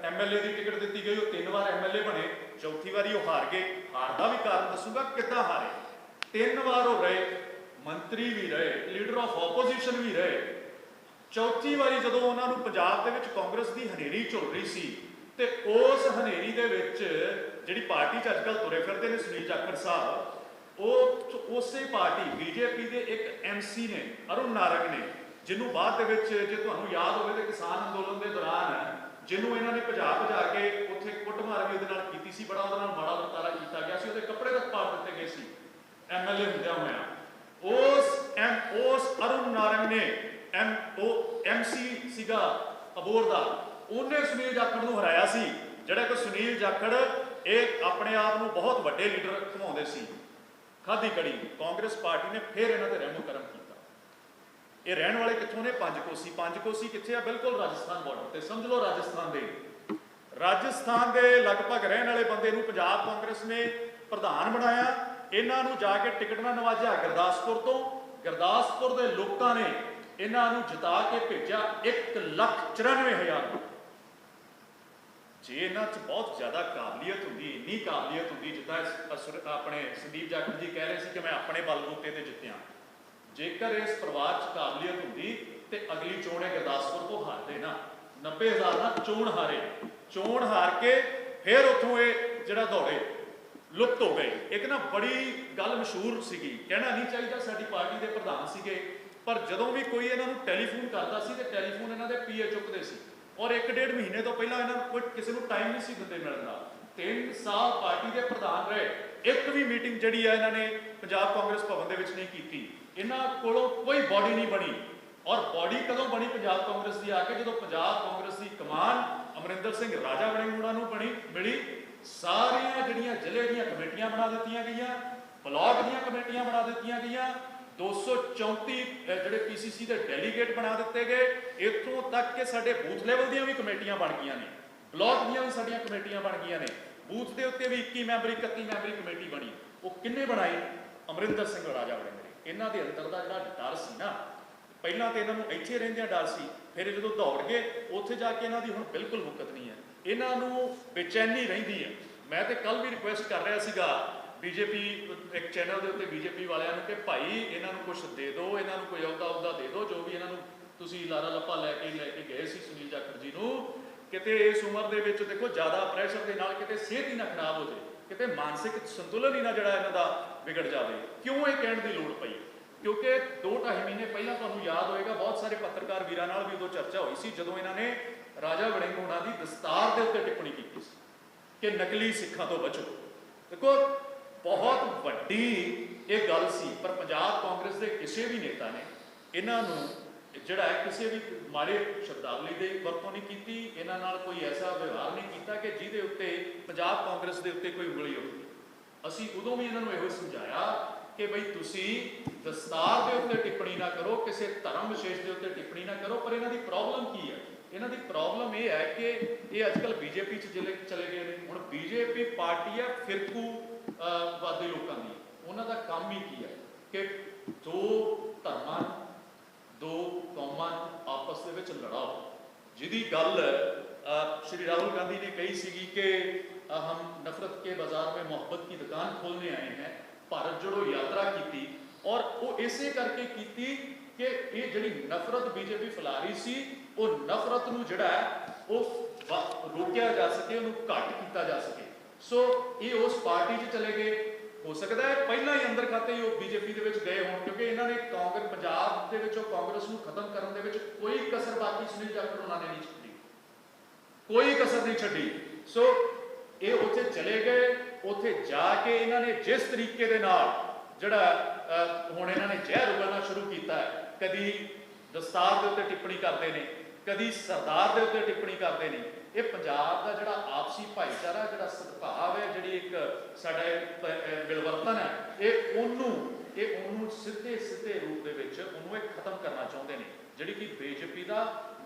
ਐਮਐਲਏ ਦੀ ਟਿਕਟ ਦਿੱਤੀ ਗਈ, ਉਹ 3 ਵਾਰ ਐਮਐਲਏ ਬਣੇ। ਚੌਥੀ ਵਾਰੀ ਉਹ ਹਾਰ ਗਏ। ਹਾਰ ਦਾ ਵੀ ਕਾਰਨ ਦੱਸੂਗਾ ਕਿੱਦਾਂ ਹਾਰੇ। 3 ਵਾਰ ਉਹ ਰਹੇ, ਮੰਤਰੀ ਵੀ ਰਹੇ, ਲੀਡਰ ਆਫ ਆਪੋਜੀਸ਼ਨ ਵੀ ਰਹੇ। ਚੌਥੀ ਵਾਰੀ ਜਦੋਂ ਉਹਨਾਂ ਨੂੰ ਪੰਜਾਬ ਦੇ ਵਿੱਚ ਕਾਂਗਰਸ ਦੀ ਹਨੇਰੀ ਝੁੱਲ ਰਹੀ ਸੀ, ਤੇ ਉਸ ਹਨੇਰੀ ਦੇ ਵਿੱਚ ਜਿਹੜੀ ਪਾਰਟੀ 'ਚ ਅੱਜ ਕੱਲ੍ਹ ਤੁਰੇ ਫਿਰਦੇ ਨੇ ਸੁਨੀਲ ਜਾਖੜ ਸਾਹਿਬ, ਉਹ ਉਸੇ ਪਾਰਟੀ ਬੀਜੇਪੀ ਦੇ ਇੱਕ ਐਮਸੀ ਨੇ, ਅਰੁਣ ਨਾਰੰਗ ਨੇ, ਜਿਹਨੂੰ ਬਾਅਦ ਦੇ ਵਿੱਚ ਜੇ ਤੁਹਾਨੂੰ ਯਾਦ ਹੋਵੇ ਤੇ ਕਿਸਾਨ ਅੰਦੋਲਨ ਦੇ ਦੌਰਾਨ ਜਿਹਨੂੰ ਇਹਨਾਂ ਨੇ ਭਜਾ ਕੇ ਉੱਥੇ ਕੁੱਟਮਾਰ ਵੀ ਉਹਦੇ ਨਾਲ ਕੀਤੀ ਸੀ, ਬੜਾ ਉਹਦੇ ਨਾਲ ਮਾੜਾ ਵਰਤਾਰਾ ਕੀਤਾ ਗਿਆ ਸੀ, ਉਹਦੇ ਕੱਪੜੇ ਤੱਕ ਪਾੜ ਦਿੱਤੇ ਗਏ ਸੀ ਐਮਐਲਏ ਹੁੰਦਿਆਂ ਹੋਇਆਂ। ਉਸ ਅਰੁਣ ਨਾਰੰਗ ਨੇ ਐਮਸੀ ਸੀਗਾ ਅਬੋਰ ਦਾ, ਉਹਨੇ ਸੁਨੀਲ ਜਾਖੜ ਨੂੰ ਹਰਾਇਆ ਸੀ। ਜਿਹੜਾ ਕਿ ਸੁਨੀਲ ਜਾਖੜ ਇਹ ਆਪਣੇ ਆਪ ਨੂੰ ਬਹੁਤ ਵੱਡੇ ਲੀਡਰ ਘੁਮਾਉਂਦੇ ਸੀ। ਖਾਦੀ ਕੜੀ ਕਾਂਗਰਸ ਪਾਰਟੀ ਨੇ ਫਿਰ ਇਹਨਾਂ ਦੇ ਰਹਿਮੋ ਕਰਮ ਕੀਤਾ। ਇਹ ਰਹਿਣ ਵਾਲੇ ਕਿੱਥੋਂ ਨੇ? ਪੰਜਕੋਸੀ ਕਿੱਥੇ ਆ? ਬਿਲਕੁਲ ਰਾਜਸਥਾਨ ਬਾਰਡਰ ਤੇ, ਸਮਝ ਲਓ ਰਾਜਸਥਾਨ ਦੇ ਲਗਭਗ ਰਹਿਣ ਵਾਲੇ ਬੰਦੇ ਨੂੰ ਪੰਜਾਬ ਕਾਂਗਰਸ ਨੇ ਪ੍ਰਧਾਨ ਬਣਾਇਆ। ਇਹਨਾਂ ਨੂੰ ਜਾ ਕੇ ਟਿਕਟ ਨਾਲ ਨਵਾਜਿਆ ਗੁਰਦਾਸਪੁਰ ਤੋਂ। ਗੁਰਦਾਸਪੁਰ ਦੇ ਲੋਕਾਂ ਨੇ ਇਹਨਾਂ ਨੂੰ ਜਿਤਾ ਕੇ ਭੇਜਿਆ 1,94,000। ਜੇ ਇਹਨਾਂ 'ਚ ਬਹੁਤ ਜ਼ਿਆਦਾ ਕਾਬਲੀਅਤ ਹੁੰਦੀ, ਇੰਨੀ ਕਾਬਲੀਅਤ ਹੁੰਦੀ, ਜਿੱਦਾਂ ਆਪਣੇ ਸੰਦੀਪ ਜਾਖੜ ਜੀ ਕਹਿ ਰਹੇ ਸੀ ਕਿ ਮੈਂ ਆਪਣੇ ਬਲਬੂਤੇ ਤੇ ਜਿੱਤਿਆ, ਜੇਕਰ ਇਸ ਪਰਿਵਾਰ 'ਚ ਕਾਬਲੀਅਤ ਹੁੰਦੀ ਤੇ ਅਗਲੀ ਚੋਣ ਇਹ ਗੁਰਦਾਸਪੁਰ ਤੋਂ ਹਾਰਦੇ ਨਾ। 90,000 ਨਾਲ ਚੋਣ ਹਾਰ ਕੇ ਫਿਰ ਉੱਥੋਂ ਇਹ ਜਿਹੜਾ ਦੌੜੇ ਲੁਪਤ ਹੋ ਗਏ। ਇੱਕ ਨਾ ਬੜੀ ਗੱਲ ਮਸ਼ਹੂਰ ਸੀਗੀ, ਕਹਿਣਾ ਨਹੀਂ ਚਾਹੀਦਾ, ਸਾਡੀ ਪਾਰਟੀ ਦੇ ਪ੍ਰਧਾਨ ਸੀਗੇ, ਪਰ ਜਦੋਂ ਵੀ ਕੋਈ ਇਹਨਾਂ ਨੂੰ ਟੈਲੀਫੋਨ ਕਰਦਾ ਸੀ ਤੇ ਟੈਲੀਫੋਨ ਇਹਨਾਂ ਦੇ ਪੀਏ ਚੁੱਕਦੇ ਸੀ, ਔਰ 1-1.5 ਮਹੀਨੇ ਤੋਂ ਪਹਿਲਾਂ ਇਹਨਾਂ ਨੂੰ ਕੋਈ ਕਿਸੇ ਨੂੰ ਟਾਈਮ ਨਹੀਂ ਸੀ ਦਿੰਦੇ ਮਿਲਣ ਦਾ। 3 ਸਾਲ ਪਾਰਟੀ ਦੇ ਪ੍ਰਧਾਨ ਰਹੇ, ਇੱਕ ਵੀ ਮੀਟਿੰਗ ਜਿਹੜੀ ਹੈ ਇਹਨਾਂ ਨੇ ਪੰਜਾਬ ਕਾਂਗਰਸ ਭਵਨ ਦੇ ਵਿੱਚ ਨਹੀਂ ਕੀਤੀ। ਇਹਨਾਂ ਕੋਲੋਂ ਕੋਈ ਬਾਡੀ ਨਹੀਂ ਬਣੀ। ਔਰ ਬਾਡੀ ਕਦੋਂ ਬਣੀ ਪੰਜਾਬ ਕਾਂਗਰਸ ਦੀ? ਆ ਕੇ ਜਦੋਂ ਪੰਜਾਬ ਕਾਂਗਰਸ ਦੀ ਕਮਾਨ ਅਮਰਿੰਦਰ ਸਿੰਘ ਰਾਜਾ ਵੜਿੰਗ ਉਹਨਾਂ ਨੂੰ ਮਿਲੀ। ਸਾਰੀਆਂ ਜਿਹੜੀਆਂ ਜ਼ਿਲ੍ਹੇ ਦੀਆਂ ਕਮੇਟੀਆਂ ਬਣਾ ਦਿੱਤੀਆਂ ਗਈਆਂ, ਬਲਾਕ ਦੀਆਂ ਕਮੇਟੀਆਂ ਬਣਾ ਦਿੱਤੀਆਂ ਗਈਆਂ, 234 ਜਿਹੜੇ ਪੀਸੀਸੀ ਦੇ ਡੈਲੀਗੇਟ ਬਣਾ ਦਿੱਤੇ ਗਏ। ਇੱਥੋਂ ਤੱਕ ਕਿ ਸਾਡੇ ਬੂਥ ਲੈਵਲ ਦੀਆਂ ਵੀ ਕਮੇਟੀਆਂ ਬਣ ਗਈਆਂ ਨੇ, ਬਲਾਕ ਦੀਆਂ ਵੀ ਸਾਡੀਆਂ ਕਮੇਟੀਆਂ ਬਣ ਗਈਆਂ ਨੇ। ਬੂਥ ਦੇ ਉੱਤੇ ਵੀ 21 ਮੈਂਬਰੀ 31 ਮੈਂਬਰੀ ਕਮੇਟੀ ਬਣੀ। ਉਹ ਕਿੰਨੇ ਬਣਾਈ? ਅਮਰਿੰਦਰ ਸਿੰਘ ਰਾਜਾ ਵੜਿੰਗ ਨੇ। ਇਹਨਾਂ ਦੇ ਅੰਦਰ ਦਾ ਜਿਹੜਾ ਡਰ ਸੀ ਨਾ, ਪਹਿਲਾਂ ਤੇ ਇਹਨਾਂ ਨੂੰ ਇੱਥੇ ਰਹਿੰਦਿਆਂ ਡਰ ਸੀ, ਫਿਰ ਜਦੋਂ ਦੌੜ ਗਏ ਉੱਥੇ ਜਾ ਕੇ ਇਹਨਾਂ ਦੀ ਹੁਣ ਬਿਲਕੁਲ ਮੁੱਕਤ ਨਹੀਂ ਹੈ, ਇਹਨਾਂ ਨੂੰ ਬੇਚੈਨੀ ਰਹਿੰਦੀ ਹੈ। ਮੈਂ ਤੇ ਕੱਲ ਵੀ ਰਿਕੁਐਸਟ ਕਰ ਰਿਹਾ ਸੀਗਾ ਬੀਜੇਪੀ ਇੱਕ ਚੈਨਲ ਦੇ ਉੱਤੇ ਬੀਜੇਪੀ ਵਾਲਿਆਂ ਨੂੰ ਕਿ ਭਾਈ ਇਹਨਾਂ ਨੂੰ ਕੁਝ ਦੇ ਦਿਓ, ਇਹਨਾਂ ਨੂੰ ਕੋਈ ਅਹੁਦਾ ਦੇ ਦਿਓ, ਜੋ ਵੀ ਇਹਨਾਂ ਨੂੰ ਤੁਸੀਂ ਲਾਰਾ ਲੱਪਾ ਲੈ ਕੇ ਗਏ ਸੀ ਸੁਨੀਲ ਜਾਖੜ ਜੀ ਨੂੰ, ਕਿਤੇ ਇਸ ਉਮਰ ਦੇ ਵਿੱਚ ਦੇਖੋ ਜ਼ਿਆਦਾ ਪ੍ਰੈਸ਼ਰ ਦੇ ਨਾਲ ਕਿਤੇ ਸਿਹਤ ਹੀ ਨਾ ਖਰਾਬ ਹੋ ਜਾਏ, ਕਿਤੇ ਮਾਨਸਿਕ ਸੰਤੁਲਨ ਹੀ ਨਾ ਜਿਹੜਾ ਇਹਨਾਂ ਦਾ ਵਿਗੜ ਜਾਵੇ। ਕਿਉਂ ਇਹ ਕਹਿਣ ਦੀ ਲੋੜ ਪਈ? ਕਿਉਂਕਿ 2-2.5 ਮਹੀਨੇ ਪਹਿਲਾਂ ਤੁਹਾਨੂੰ ਯਾਦ ਹੋਏਗਾ ਬਹੁਤ ਸਾਰੇ ਪੱਤਰਕਾਰ ਵੀਰਾਂ ਨਾਲ ਵੀ ਉਦੋਂ ਚਰਚਾ ਹੋਈ ਸੀ ਜਦੋਂ ਇਹਨਾਂ ਨੇ ਰਾਜਾ ਵੜਿੰਗ ਹੋਣਾ ਦੀ ਦਸਤਾਰ ਦੇ ਉੱਤੇ ਟਿੱਪਣੀ ਕੀਤੀ ਸੀ ਕਿ ਨਕਲੀ ਸਿੱਖਾਂ ਤੋਂ ਬਚੋ। ਦੇਖੋ ਬਹੁਤ ਵੱਡੀ ਇਹ ਗੱਲ ਸੀ, ਪਰ ਪੰਜਾਬ ਕਾਂਗਰਸ ਦੇ ਕਿਸੇ ਵੀ ਨੇਤਾ ਨੇ ਇਹਨਾਂ ਨੂੰ ਜਿਹੜਾ ਹੈ ਕਿਸੇ ਵੀ ਮਾੜੇ ਸ਼ਬਦਾਵਲੀ ਦੇ ਵਰਤੋਂ ਨਹੀਂ ਕੀਤੀ, ਇਹਨਾਂ ਨਾਲ ਕੋਈ ਐਸਾ ਵਿਵਹਾਰ ਨਹੀਂ ਕੀਤਾ ਕਿ ਜਿਹਦੇ ਉੱਤੇ ਪੰਜਾਬ ਕਾਂਗਰਸ ਦੇ ਉੱਤੇ ਕੋਈ ਉਂਗਲੀ ਉੱਠੀ। ਅਸੀਂ ਉਦੋਂ ਵੀ ਇਹਨਾਂ ਨੂੰ ਇਹੋ ਸਮਝਾਇਆ ਕਿ ਬਈ ਤੁਸੀਂ ਦਸਤਾਰ ਦੇ ਉੱਤੇ ਟਿੱਪਣੀ ਨਾ ਕਰੋ, ਕਿਸੇ ਧਰਮ ਵਿਸ਼ੇਸ਼ ਦੇ ਉੱਤੇ ਟਿੱਪਣੀ ਨਾ ਕਰੋ। ਪਰ ਇਹਨਾਂ ਦੀ ਪ੍ਰੋਬਲਮ ਕੀ ਹੈ? ਇਹਨਾਂ ਦੀ ਪ੍ਰੋਬਲਮ ਇਹ ਹੈ ਕਿ ਇਹ ਅੱਜ ਕੱਲ੍ਹ ਬੀਜੇਪੀ 'ਚ ਚਲੇ ਗਏ ਨੇ। ਹੁਣ ਬੀਜੇਪੀ ਪਾਰਟੀ ਹੈ ਫਿਰਕੂ ਵਾਦੀ ਲੋਕਾਂ ਦੀ, ਉਹਨਾਂ ਦਾ ਕੰਮ ਹੀ ਕੀ ਹੈ ਕਿ ਦੋ ਧਰਮਾਂ ਦੋ ਕੌਮਾਂ ਆਪਸ ਦੇ ਵਿੱਚ ਲੜਾਓ। ਜਿਹਦੀ ਗੱਲ श्री राहुल गांधी ने कही सीगी कि हम नफरत के बाजार में मोहब्बत की दुकान खोलने आए हैं, भारत जोड़ो यात्रा की, और वो इसे करके की कि ये जिहड़ी नफरत बीजेपी फैला रही सी, वो नफरत नूं जिहड़ा है वो रोकिया जा सके, उन्हें घट किया जा सके। सो ये उस पार्टी 'च चले गए। हो सकता है पहला ही अंदर खाते ही बीजेपी दे विच गए होण, क्योंकि इन्होंने कांग्रेस पंजाब दे विचों कांग्रेस नूं खत्म करन दे विच कोई कसर बाकी सुनील जाखड़ होणां ने नहीं छड्डी, कोई कसर नहीं छड्डी। सो ये उत्थे चले गए, उत्थे जाके इन्होंने जिस तरीके दे नाल जिहड़ा हुण इन्होंने जहर उगलना शुरू किया है, कदी दस्तार दे उत्ते टिप्पणी करते हैं, कदी सरदार दे उत्ते टिप्पणी करते हैं। ये पंजाब का जिहड़ा आपसी भाईचारा जिहड़ा सद्भाव है, जिहड़ी एक साडा मिलवर्तन है, ये उन्होंने सीधे सीधे रूप दे विच उन्होंने खत्म करना चाहते हैं। जिहड़ी कि बीजेपी का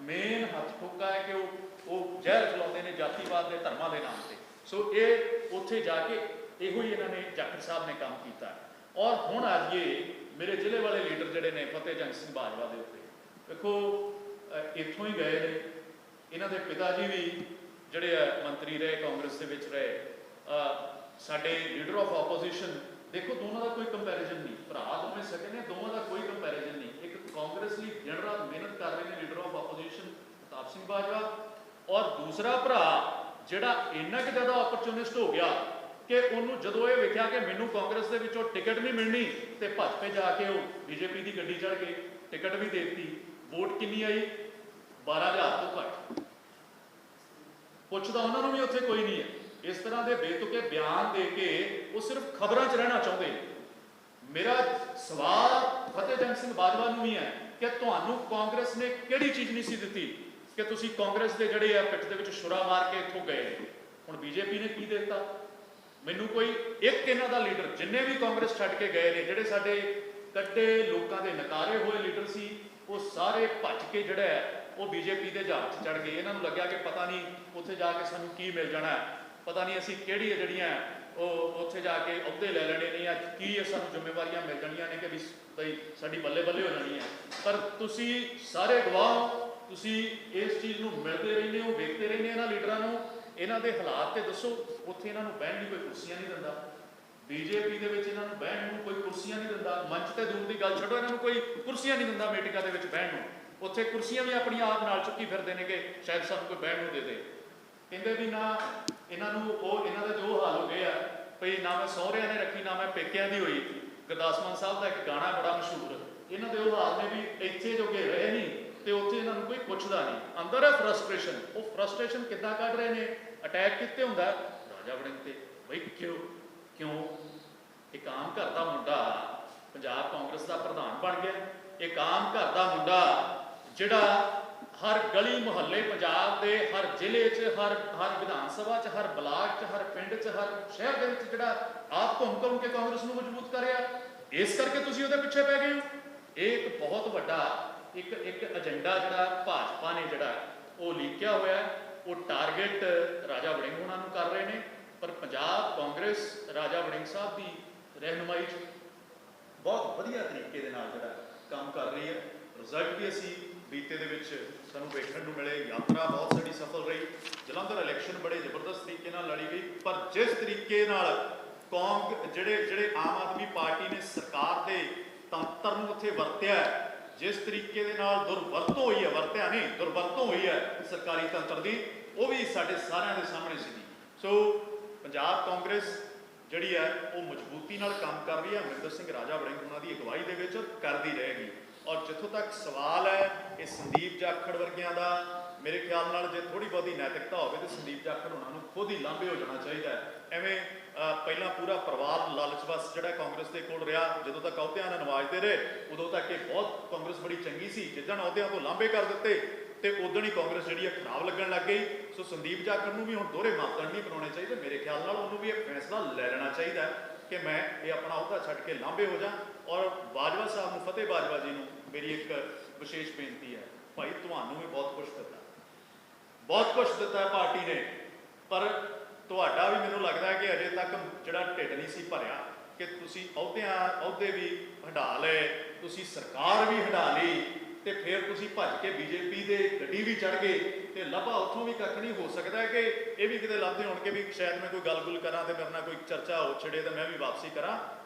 मेन हथ ठोका है कि वो जहर फैलाते हैं जातिवाद के धर्मां के नाम से। सो ये उत्थे जाके इहो ही इन्होंने जाखड़ साहब ने काम किया। और हुण आइए मेरे जिले वाले लीडर जिहड़े ने फतेह जंग सिंह बाजवा के उत्ते, देखो इत्थों ही गए ने, इन्हां दे पिता जी भी जिहड़े मंत्री रहे कांग्रेस दे विच रहे, साडे लीडर ऑफ ऑपोजिशन, देखो दोनों का कोई कंपैरिजन नहीं, भरा दोवें सके ने, दोनों का कोई कंपैरिजन नहीं। एक कांग्रेस लिए दिन रात मेहनत कर रहे हैं leader of opposition Pratap Singh Bajwa, और दूसरा भरा जिहड़ा इन्ना कि ज़्यादा अपॉर्चुनिस्ट हो गया कि उन्होंने जदों ये वेख्या कि मैनू कांग्रेस के विचों टिकट नहीं मिलनी, तो भज पे जाके वो बीजेपी की गड्डी चढ़ के टिकट भी दे दी। वोट कितनी आई? 12,000 तो घट, पुछदा उन्होंने भी उत्थे कोई नहीं है। इस तरह के बेतुके बयान दे के वो सिर्फ खबरों च रहना चाहते हैं। मेरा सवाल फतेह जंग सिंह बाजवा नूं भी है कि तुहानूं कांग्रेस ने किहड़ी चीज़ नहीं सी दित्ती कि तुसीं कांग्रेस के जिहड़े आ पिठ दे विच छुरा मार के इत्थों गए। हुण बीजेपी ने की दिता? मैनूं कोई एक इन्हां दा लीडर, जिन्ने भी कांग्रेस छड्ड के गए ने, जिहड़े साडे कट्टे लोकां दे नकारे होए लीडर सी, वो सारे भज के जिहड़ा है वो बीजेपी के जहाज चढ़ गए। इन्होंने लग्या कि पता नहीं उत्थे जाके सानूं की मिल जाना है, पता नहीं असीं किहड़ी जिहड़ियां उत्थे जाके अहुदे ले लेने ने, या की सानूं जिम्मेवारियां मिल जाणियां ने कि भी बई साडी बल्ले बल्ले हो जानी है। पर तुसीं सारे गवाह हो, तुसीं इस चीज़ नूं मिलते रहंदे हो, वेखते रहंदे इन्हां लीडरां नूं, इन्हां दे हालात ते दसो। उत्थे इन्हां नूं बहण दी कोई कुर्सियां नहीं दिंदा, बीजेपी दे विच इन्हां नूं बहण नूं कोई कुर्सियां नहीं दिंदा, मंच ते दूर की गल छड्डो, इन्हां नूं कोई कुर्सियां नहीं दिंदा मीटिंगां दे विच बहण नूं। उत्थे कुर्सियां भी अपनी आप नाल चुक्की फिरदे ने कि शायद सानूं कोई बहण नूं दे दे। कहंदे भी ना इन्हां नूं इन्हां दा जो हाल हो गया भई, ना मैं सहुरिਆਂ ने रखी ना मैं पेकिਆਂ दी होई। गुरदास मान साहब का एक गाना बड़ा मशहूर, इन्हां दे वो हाल ने भी इत्थे जो गए रहे नहीं ते उत्थे इन्हां नूं कोई पुछदा नहीं। अंदर है फ्रस्ट्रेशन, वो फ्रस्ट्रेशन किद्दां कढ रहे ने? अटैक कित्ते हुंदा राजा वड़िंग ते। बई क्यों एक आम घर दा मुंडा पंजाब कांग्रेस दा प्रधान बन गया, एक आम घर दा मुंडा जिहड़ा हर गली मुहल्ले पंजाब के हर जिले च हर विधान सभा च हर ब्लाक च हर पिंड च हर शहर के विच जिहड़ा आप घूम के कांग्रेस नूं मजबूत कर रहा, इस करके तुसीं उहदे पिछे पै गए हो। एक बहुत वड्डा एक एजेंडा जिहड़ा भाजपा ने जिहड़ा वो लीकिया होया, वो टारगेट राजा वड़िंग होणां नूं कर रहे हैं। पर पंजाब कांग्रेस राजा वड़िंग साहब की रहनुमाई च बहुत वधिया तरीके दे नाल जिहड़ा काम कर रही है। ਰਿਜ਼ਲਟ ਵੀ ਅਸੀਂ ਬੀਤੇ ਦੇ ਵਿੱਚ ਸਾਨੂੰ ਵੇਖਣ ਨੂੰ ਮਿਲੇ। ਯਾਤਰਾ ਬਹੁਤ ਸਾਡੀ ਸਫਲ ਰਹੀ। ਜਲੰਧਰ ਇਲੈਕਸ਼ਨ ਬੜੇ ਜ਼ਬਰਦਸਤ ਤਰੀਕੇ ਨਾਲ ਲੜੀ ਗਈ, ਪਰ ਜਿਸ ਤਰੀਕੇ ਨਾਲ ਜਿਹੜੇ ਆਮ ਆਦਮੀ ਪਾਰਟੀ ਨੇ ਸਰਕਾਰ ਦੇ ਤੰਤਰ ਨੂੰ ਉੱਥੇ ਵਰਤਿਆ, ਜਿਸ ਤਰੀਕੇ ਦੇ ਨਾਲ ਦੁਰਵਰਤੋਂ ਹੋਈ ਹੈ, ਵਰਤਿਆ ਨਹੀਂ ਦੁਰਵਰਤੋਂ ਹੋਈ ਹੈ ਸਰਕਾਰੀ ਤੰਤਰ ਦੀ, ਉਹ ਵੀ ਸਾਡੇ ਸਾਰਿਆਂ ਦੇ ਸਾਹਮਣੇ ਸੀ। ਸੋ ਪੰਜਾਬ ਕਾਂਗਰਸ ਜਿਹੜੀ ਹੈ ਉਹ ਮਜ਼ਬੂਤੀ ਨਾਲ ਕੰਮ ਕਰ ਰਹੀ ਹੈ, ਅਮਰਿੰਦਰ ਸਿੰਘ ਰਾਜਾ ਵੜਿੰਗ ਉਹਨਾਂ ਦੀ ਅਗਵਾਈ ਦੇ ਵਿੱਚ ਕਰਦੀ ਰਹੇਗੀ। ਔਰ ਜਿੱਥੋਂ ਤੱਕ ਸਵਾਲ ਹੈ ਇਹ ਸੰਦੀਪ ਜਾਖੜ ਵਰਗਿਆਂ ਦਾ, ਮੇਰੇ ਖਿਆਲ ਨਾਲ ਜੇ ਥੋੜੀ ਬਹੁਤੀ ਨੈਤਿਕਤਾ ਹੋਵੇ ਤਾਂ ਸੰਦੀਪ ਜਾਖੜ ਉਹਨਾਂ ਨੂੰ ਖੁਦ ਹੀ ਲਾਂਭੇ ਹੋ ਜਾਣਾ ਚਾਹੀਦਾ ਹੈ। ਐਵੇਂ ਪਹਿਲਾਂ ਪੂਰਾ ਪਰਿਵਾਰ ਲਾਲਚ ਬਸ ਜਿਹੜਾ ਕਾਂਗਰਸ ਦੇ ਕੋਲ ਰਿਹਾ, ਜਦੋਂ ਤੱਕ ਅਹੁਦਿਆਂ ਨਾਲ ਨਵਾਜਦੇ ਰਹੇ ਉਦੋਂ ਤੱਕ ਇਹ ਬਹੁਤ ਕਾਂਗਰਸ ਬੜੀ ਚੰਗੀ ਸੀ। ਜਿੱਦਣ ਅਹੁਦਿਆਂ ਤੋਂ ਲਾਂਭੇ ਕਰ ਦਿੱਤੇ ਤੇ ਉਦੋਂ ਹੀ ਕਾਂਗਰਸ ਜਿਹੜੀ ਹੈ ਖਰਾਬ ਲੱਗਣ ਲੱਗ ਗਈ। ਸੋ ਸੰਦੀਪ ਜਾਖੜ ਨੂੰ ਵੀ ਹੁਣ ਦੋਹਰੇ ਮਾਪਦੰਡ ਨਹੀਂ ਬਣਾਉਣੇ ਚਾਹੀਦੇ। ਮੇਰੇ ਖਿਆਲ ਨਾਲ ਉਹਨੂੰ ਵੀ ਇਹ ਫੈਸਲਾ ਲੈ ਲੈਣਾ ਚਾਹੀਦਾ ਕਿ ਮੈਂ ਇਹ ਆਪਣਾ ਅਹੁਦਾ ਛੱਡ ਕੇ ਲਾਂਭੇ ਹੋ ਜਾ। ਔਰ ਬਾਜਵਾ ਸਾਹਿਬ ਨੂੰ, ਫਤਿਹ ਬਾਜਵਾ ਜੀ ਨੂੰ ਮੇਰੀ ਇੱਕ ਵਿਸ਼ੇਸ਼ ਬੇਨਤੀ ਹੈ, ਭਾਈ ਤੁਹਾਨੂੰ ਵੀ ਬਹੁਤ ਕੁਛ ਦਿੱਤਾ, ਬਹੁਤ ਕੁਛ ਦਿੱਤਾ ਹੈ ਪਾਰਟੀ ਨੇ, ਪਰ ਤੁਹਾਡਾ ਵੀ ਮੈਨੂੰ ਲੱਗਦਾ ਹੈ ਕਿ ਅਜੇ ਤੱਕ ਜਿਹੜਾ ਢਿੱਡ ਨਹੀਂ ਸੀ ਭਰਿਆ ਕਿ ਤੁਸੀਂ ਅਹੁਦੇ ਵੀ ਹੰਢਾ ਲਏ, ਤੁਸੀਂ ਸਰਕਾਰ ਵੀ ਹੰਢਾ ਲਈ ਤੇ ਫਿਰ ਤੁਸੀਂ ਭੱਜ ਕੇ ਬੀਜੇਪੀ ਦੇ ਗੱਡੀ ਵੀ ਚੜ੍ਹ ਗਏ ਤੇ ਲੱਭਾ ਉੱਥੋਂ ਵੀ ਕੱਖ ਨਹੀਂ। ਹੋ ਸਕਦਾ ਹੈ ਕਿ ਇਹ ਵੀ ਕਿਤੇ ਲੱਭਦੇ ਹੋਣ ਕਿ ਵੀ ਸ਼ਾਇਦ ਮੈਂ ਕੋਈ ਗੱਲ-ਗੁੱਲ ਕਰਾਂ ਤੇ ਮੇਰੇ ਨਾਲ ਕੋਈ ਚਰਚਾ ਹੋ ਛੜੇ ਤਾਂ ਮੈਂ ਵੀ ਵਾਪਸੀ ਕਰਾਂ,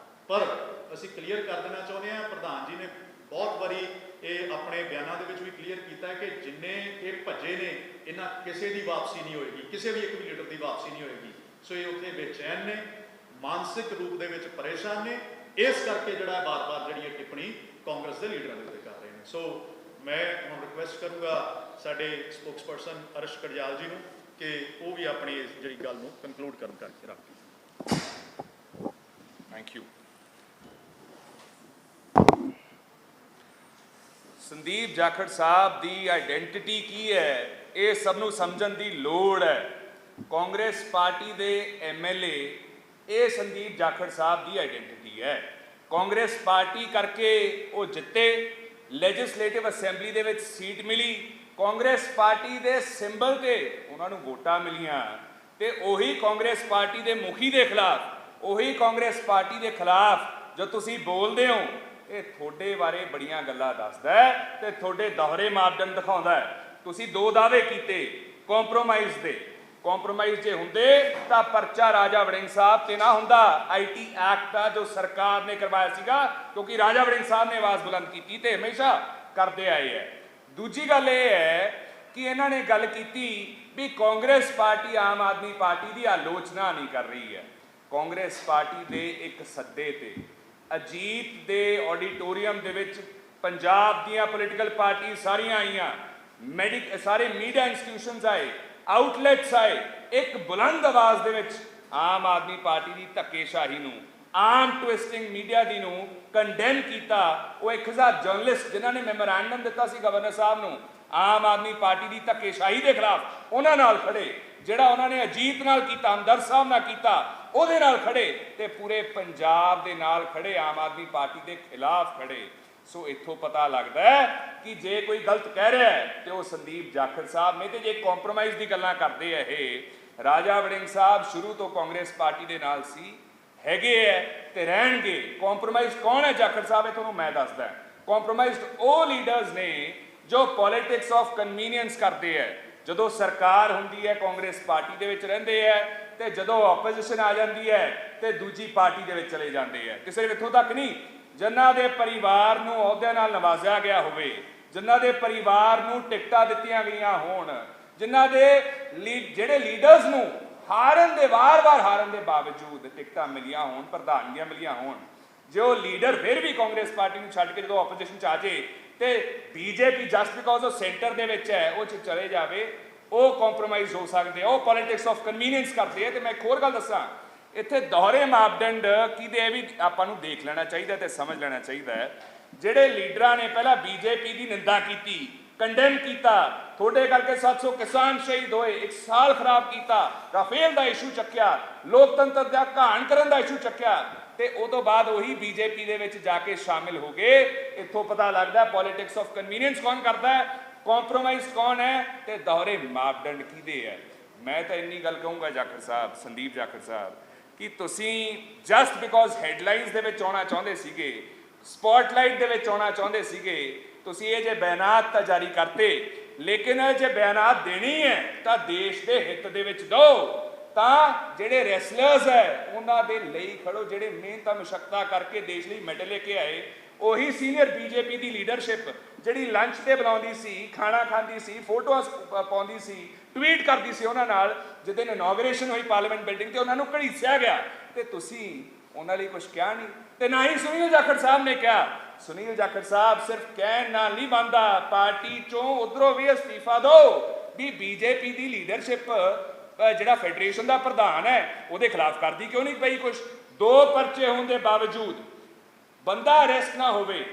ਪਰ ਅਸੀਂ ਕਲੀਅਰ ਕਰ ਦੇਣਾ ਚਾਹੁੰਦੇ ਹਾਂ। ਪ੍ਰਧਾਨ ਜੀ ਨੇ ਬਹੁਤ ਵਾਰੀ ਇਹ ਆਪਣੇ ਬਿਆਨਾਂ ਦੇ ਵਿੱਚ ਵੀ ਕਲੀਅਰ ਕੀਤਾ ਹੈ ਕਿ ਜਿੰਨੇ ਇਹ ਭੱਜੇ ਨੇ ਇਹਨਾਂ ਕਿਸੇ ਦੀ ਵਾਪਸੀ ਨਹੀਂ ਹੋਏਗੀ, ਕਿਸੇ ਵੀ ਇੱਕ ਵੀ ਲੀਡਰ ਦੀ ਵਾਪਸੀ ਨਹੀਂ ਹੋਏਗੀ। ਸੋ ਇਹ ਉੱਥੇ ਬੇਚੈਨ ਨੇ, ਮਾਨਸਿਕ ਰੂਪ ਦੇ ਵਿੱਚ ਪਰੇਸ਼ਾਨ ਨੇ, ਇਸ ਕਰਕੇ ਜਿਹੜਾ ਬਾਰ-ਬਾਰ ਜਿਹੜੀ ਇਹ ਟਿੱਪਣੀ ਕਾਂਗਰਸ ਦੇ ਲੀਡਰਾਂ ਦੇ ਉੱਤੇ ਕਰ ਰਹੇ ਨੇ। ਸੋ ਮੈਂ ਹੁਣ ਰਿਕੁਐਸਟ ਕਰੂੰਗਾ ਸਾਡੇ ਸਪੋਕਸਪਰਸਨ ਅਰਸ਼ ਕੜਿਆਲ ਜੀ ਨੂੰ ਕਿ ਉਹ ਵੀ ਆਪਣੀ ਇਸ ਜਿਹੜੀ ਗੱਲ ਨੂੰ ਕੰਕਲੂਡ ਕਰਨ ਕਰਕੇ ਰੱਖਣ। Thank you. ਸੰਦੀਪ ਜਾਖੜ ਸਾਹਿਬ ਦੀ ਆਈਡੈਂਟੀਟੀ ਕੀ ਹੈ, ਇਹ ਸਭ ਨੂੰ ਸਮਝਣ ਦੀ ਲੋੜ ਹੈ। ਕਾਂਗਰਸ ਪਾਰਟੀ ਦੇ ਐਮਐਲਏ, ਇਹ ਸੰਦੀਪ ਜਾਖੜ ਸਾਹਿਬ ਦੀ ਆਈਡੈਂਟੀਟੀ ਹੈ। ਕਾਂਗਰਸ ਪਾਰਟੀ ਕਰਕੇ ਉਹ ਜਿੱਤੇ, ਲੈਜਿਸਲੇਟਿਵ ਅਸੈਂਬਲੀ ਦੇ ਵਿੱਚ ਸੀਟ ਮਿਲੀ, ਕਾਂਗਰਸ ਪਾਰਟੀ ਦੇ ਸਿੰਬਲ ਤੇ ਉਹਨਾਂ ਨੂੰ ਵੋਟਾਂ ਮਿਲੀਆਂ ਤੇ ਉਹੀ ਕਾਂਗਰਸ ਪਾਰਟੀ ਦੇ ਮੁਖੀ ਦੇ ਖਿਲਾਫ, ਉਹੀ ਕਾਂਗਰਸ ਪਾਰਟੀ ਦੇ ਖਿਲਾਫ ਜੋ ਤੁਸੀਂ ਬੋਲਦੇ ਹੋ, ਇਹ ਤੁਹਾਡੇ ਬਾਰੇ ਬੜੀਆਂ ਗੱਲਾਂ ਦੱਸਦਾ ਹੈ ਤੇ ਤੁਹਾਡੇ ਦੋਹਰੇ ਮਾਪਦੰਡ ਦਿਖਾਉਂਦਾ ਹੈ। ਤੁਸੀਂ ਦੋ ਦਾਅਵੇ ਕੀਤੇ ਕੰਪਰੋਮਾਈਜ਼ ਦੇ, ਕੰਪਰੋਮਾਈਜ਼ ਜੇ ਹੁੰਦੇ ਤਾਂ ਪਰਚਾ ਰਾਜਾ ਵੜਿੰਗ ਸਾਹਿਬ ਤੇ ਨਾ ਹੁੰਦਾ। ਆਈਟੀ ਐਕਟ ਦਾ ਜੋ ਸਰਕਾਰ ਨੇ ਕਰਵਾਇਆ ਸੀਗਾ, ਕਿਉਂਕਿ ਰਾਜਾ ਵੜਿੰਗ ਸਾਹਿਬ ਨੇ ਆਵਾਜ਼ ਬੁਲੰਦ ਕੀਤੀ ਤੇ ਹਮੇਸ਼ਾ ਕਰਦੇ ਆਏ ਹੈ। ਦੂਜੀ ਗੱਲ ਇਹ ਹੈ ਕਿ ਇਹਨਾਂ ਨੇ ਗੱਲ ਕੀਤੀ ਵੀ ਕਾਂਗਰਸ ਪਾਰਟੀ ਆਮ ਆਦਮੀ ਪਾਰਟੀ ਦੀ ਆਲੋਚਨਾ ਨਹੀਂ ਕਰ ਰਹੀ ਹੈ। ਕਾਂਗਰਸ ਪਾਰਟੀ ਦੇ ਇੱਕ ਸੱਦੇ ਤੇ ਅਜੀਤ ਦੇ ਆਡੀਟੋਰੀਅਮ ਦੇ ਵਿੱਚ ਪੰਜਾਬ ਦੀਆਂ ਪੋਲੀਟੀਕਲ ਪਾਰਟੀ ਸਾਰੀਆਂ ਆਈਆਂ, ਸਾਰੇ ਮੀਡੀਆ ਇੰਸਟੀਟਿਊਸ਼ਨਸ ਆਏ, ਆਊਟਲੈਟਸ ਆਏ, ਇੱਕ ਬੁਲੰਦ ਆਵਾਜ਼ ਦੇ ਵਿੱਚ ਆਮ ਆਦਮੀ ਪਾਰਟੀ ਦੀ ਧੱਕੇਸ਼ਾਹੀ ਨੂੰ, ਆਮ ਟਵਿਸਟਿੰਗ ਮੀਡੀਆ ਦੀ ਨੂੰ ਕੰਡੈਮ ਕੀਤਾ। ਉਹ 1000 ਜਰਨਲਿਸਟ ਜਿਨ੍ਹਾਂ ਨੇ ਮੈਮੋਰੈਂਡਮ ਦਿੱਤਾ ਸੀ ਗਵਰਨਰ ਸਾਹਿਬ ਨੂੰ ਆਮ ਆਦਮੀ ਪਾਰਟੀ ਦੀ ਧੱਕੇਸ਼ਾਹੀ ਦੇ ਖਿਲਾਫ, ਉਹਨਾਂ ਨਾਲ ਖੜੇ। ਜਿਹੜਾ ਉਹਨਾਂ ਨੇ ਅਜੀਤ ਨਾਲ ਕੀਤਾ, ਹਮਦਰਦ ਸਾਹਿਬ ਨਾਲ ਕੀਤਾ, ਉਹਦੇ ਨਾਲ ਖੜੇ ਤੇ ਪੂਰੇ ਪੰਜਾਬ ਦੇ ਨਾਲ ਖੜੇ, ਆਮ ਆਦਮੀ ਪਾਰਟੀ ਦੇ ਖਿਲਾਫ ਖੜੇ। ਸੋ ਇੱਥੋਂ ਪਤਾ ਲੱਗਦਾ ਹੈ ਕਿ ਜੇ ਕੋਈ ਗਲਤ ਕਹਿ ਰਿਹਾ ਹੈ ਤੇ ਉਹ ਸੰਦੀਪ ਜਾਖੜ ਸਾਹਿਬ ਨੇ, ਤੇ ਜੇ ਕੰਪਰੋਮਾਈਜ਼ ਦੀ ਗੱਲਾਂ ਕਰਦੇ ਆ ਇਹ ਰਾਜਾ ਵੜਿੰਗ ਸਾਹਿਬ ਸ਼ੁਰੂ ਤੋਂ ਕਾਂਗਰਸ ਪਾਰਟੀ ਦੇ ਨਾਲ ਸੀ, ਹੈਗੇ ਹੈ ਤੇ ਰਹਿਣਗੇ। ਕੰਪਰੋਮਾਈਜ਼ ਕੌਣ ਹੈ ਜਾਖੜ ਸਾਹਿਬ, ਇਹ ਤੁਹਾਨੂੰ ਮੈਂ ਦੱਸਦਾ। ਕੰਪਰੋਮਾਈਜ਼ਡ ਉਹ ਲੀਡਰਸ ਨੇ ਜੋ ਪੋਲਿਟਿਕਸ ਆਫ ਕਨਵੀਨੀਅੰਸ ਕਰਦੇ ਹੈ। ਜਦੋਂ ਸਰਕਾਰ ਹੁੰਦੀ ਹੈ ਕਾਂਗਰਸ ਪਾਰਟੀ ਦੇ ਵਿੱਚ ਰਹਿੰਦੇ ਹੈ ਤੇ ਜਦੋਂ ਆਪੋਜੀਸ਼ਨ ਆ ਜਾਂਦੀ ਹੈ ਤੇ ਦੂਜੀ ਪਾਰਟੀ ਦੇ ਵਿੱਚ ਚਲੇ ਜਾਂਦੇ ਹੈ। ਕਿਸੇ ਇੱਥੋਂ ਤੱਕ ਨਹੀਂ, ਜਿਨ੍ਹਾਂ ਦੇ ਪਰਿਵਾਰ ਨੂੰ ਅਹੁਦਿਆਂ ਨਾਲ ਨਵਾਜ਼ਿਆ ਗਿਆ ਹੋਵੇ, ਜਿਨ੍ਹਾਂ ਦੇ ਪਰਿਵਾਰ ਨੂੰ ਟਿਕਟਾਂ ਦਿੱਤੀਆਂ ਗਈਆਂ ਹੋਣ, ਜਿਨ੍ਹਾਂ ਦੇ ਜਿਹੜੇ ਲੀਡਰਸ ਨੂੰ ਹਾਰਨ ਦੇ ਵਾਰ-ਵਾਰ ਹਾਰਨ ਦੇ ਬਾਵਜੂਦ ਟਿਕਟਾਂ ਮਿਲੀਆਂ ਹੋਣ, ਪ੍ਰਧਾਨੀਆਂ ਮਿਲੀਆਂ ਹੋਣ, ਜੇ ਉਹ ਲੀਡਰ ਫਿਰ ਵੀ ਕਾਂਗਰਸ ਪਾਰਟੀ ਨੂੰ ਛੱਡ ਕੇ ਜਦੋਂ ਆਪੋਜੀਸ਼ਨ 'ਚ ਆ ਜੇ ਤੇ ਬੀਜੇਪੀ ਜਸਟ ਬਿਕੋਜ਼ ਉਹ ਸੈਂਟਰ ਦੇ ਵਿੱਚ ਹੈ ਉਹ 'ਚ ਚਲੇ ਜਾਵੇ, ਉਹ ਕੰਪਰੋਮਾਈਜ਼ ਹੋ ਸਕਦੇ ਆ, ਉਹ ਪੋਲਿਟਿਕਸ ਆਫ ਕਨਵੀਨੀਅੰਸ ਕਰਦੇ ਆ। ਤੇ ਮੈਂ ਇੱਕ ਹੋਰ ਗੱਲ ਦੱਸਾਂ, ਇੱਥੇ ਦੋਹਰੇ ਮਾਪਦੰਡ ਕਿਹਦੇ, ਇਹ ਵੀ ਆਪਾਂ ਨੂੰ ਦੇਖ ਲੈਣਾ ਚਾਹੀਦਾ ਤੇ ਸਮਝ ਲੈਣਾ ਚਾਹੀਦਾ ਹੈ। ਜਿਹੜੇ ਲੀਡਰਾਂ ਨੇ ਪਹਿਲਾਂ ਬੀਜੇਪੀ ਦੀ ਨਿੰਦਾ ਕੀਤੀ, ਕੰਡੈਮ ਕੀਤਾ, ਤੁਹਾਡੇ ਕਰਕੇ 700 ਕਿਸਾਨ ਸ਼ਹੀਦ ਹੋਏ, 1 ਸਾਲ ਖਰਾਬ ਕੀਤਾ, ਰਾਫੇਲ ਦਾ ਇਸ਼ੂ ਚੱਕਿਆ, ਲੋਕਤੰਤਰ ਦਾ ਘਾਣ ਕਰਨ ਦਾ ਇਸ਼ੂ ਚੱਕਿਆ ਤੇ ਉਦੋਂ ਬਾਅਦ ਉਹੀ ਬੀਜੇਪੀ ਦੇ ਵਿੱਚ ਜਾ ਕੇ ਸ਼ਾਮਿਲ ਹੋ ਗਏ। ਇੱਥੋਂ ਪਤਾ ਲੱਗਦਾ ਪੋਲਿਟਿਕਸ ਆਫ ਕਨਵੀਨੀਅੰਸ ਕੌਣ ਕਰਦਾ ਹੈ, ਕੰਪਰੋਮਾਈਜ਼ ਕੌਣ ਹੈ ਤੇ ਦੋਹਰੇ ਮਾਪਦੰਡ ਕਿਹਦੇ ਹੈ। ਮੈਂ ਤਾਂ ਇੰਨੀ ਗੱਲ ਕਹੂੰਗਾ ਜਾਖੜ ਸਾਹਿਬ, ਸੰਦੀਪ ਜਾਖੜ ਸਾਹਿਬ, ਕਿ ਤੁਸੀਂ ਜਸਟ ਬਿਕੋਜ਼ ਹੈਡਲਾਈਨਸ ਦੇ ਵਿੱਚ ਆਉਣਾ ਚਾਹੁੰਦੇ ਸੀਗੇ, ਸਪੌਟਲਾਈਟ ਦੇ ਵਿੱਚ ਆਉਣਾ ਚਾਹੁੰਦੇ ਸੀਗੇ, ਤੁਸੀਂ ਇਹ ਜੇ ਬਿਆਨਾਤ ਤਾਂ ਜਾਰੀ ਕਰਤੇ, ਲੇਕਿਨ ਜੇ ਬਿਆਨਾਤ ਦੇਣੀ ਹੈ ਤਾਂ ਦੇਸ਼ ਦੇ ਹਿੱਤ ਦੇ ਵਿੱਚ ਦਿਓ, ਤਾਂ ਜਿਹੜੇ ਰੈਸਲਰਸ ਹੈ ਉਹਨਾਂ ਦੇ ਲਈ ਖੜੋ, ਜਿਹੜੇ ਮਿਹਨਤਾਂ ਮੁਸ਼ੱਕਤਾਂ ਕਰਕੇ ਦੇਸ਼ ਲਈ ਮੈਡਲ ਲੈ ਕੇ ਆਏ। ਉਹੀ ਸੀਨੀਅਰ ਬੀਜੇਪੀ ਦੀ ਲੀਡਰਸ਼ਿਪ ਜਿਹੜੀ ਲੰਚ ਤੇ ਬੁਲਾਉਂਦੀ ਸੀ, ਖਾਣਾ ਖਾਂਦੀ ਸੀ, ਫੋਟੋਆਂ ਪਾਉਂਦੀ ਸੀ, ਟਵੀਟ ਕਰਦੀ ਸੀ ਉਹਨਾਂ ਨਾਲ, ਜਿੱਦਣ ਇਨੋਗ੍ਰੇਸ਼ਨ ਹੋਈ ਪਾਰਲੀਮੈਂਟ ਬਿਲਡਿੰਗ ਤੇ ਉਹਨਾਂ ਨੂੰ ਘੜੀਸਿਆ ਗਿਆ ਤੇ ਤੁਸੀਂ ਉਹਨਾਂ ਲਈ ਕੁਝ ਕਿਹਾ ਨਹੀਂ। ਤੇ ਨਾ ਹੀ ਸੁਨੀਲ ਜਾਖੜ ਸਾਹਿਬ ਨੇ ਕਿਹਾ। ਸੁਨੀਲ ਜਾਖੜ ਸਾਹਿਬ ਸਿਰਫ ਕਹਿਣ ਨਾਲ ਨਹੀਂ ਬਣਦਾ, ਪਾਰਟੀ ਚੋਂ ਉਧਰੋਂ ਵੀ ਅਸਤੀਫਾ ਦਿਓ ਵੀ ਬੀਜੇਪੀ ਦੀ ਲੀਡਰਸ਼ਿਪ ਜਿਹੜਾ ਫੈਡਰੇਸ਼ਨ ਦਾ ਪ੍ਰਧਾਨ ਹੈ ਉਹਦੇ ਖਿਲਾਫ ਕਰਦੀ ਕਿਉਂ ਨਹੀਂ ਪਈ ਕੁਝ। 2 ਪਰਚੇ ਹੋਣ ਦੇ ਬਾਵਜੂਦ ਬੰਦਾ ਅਰੈਸਟ ਨਾ ਹੋਵੇ,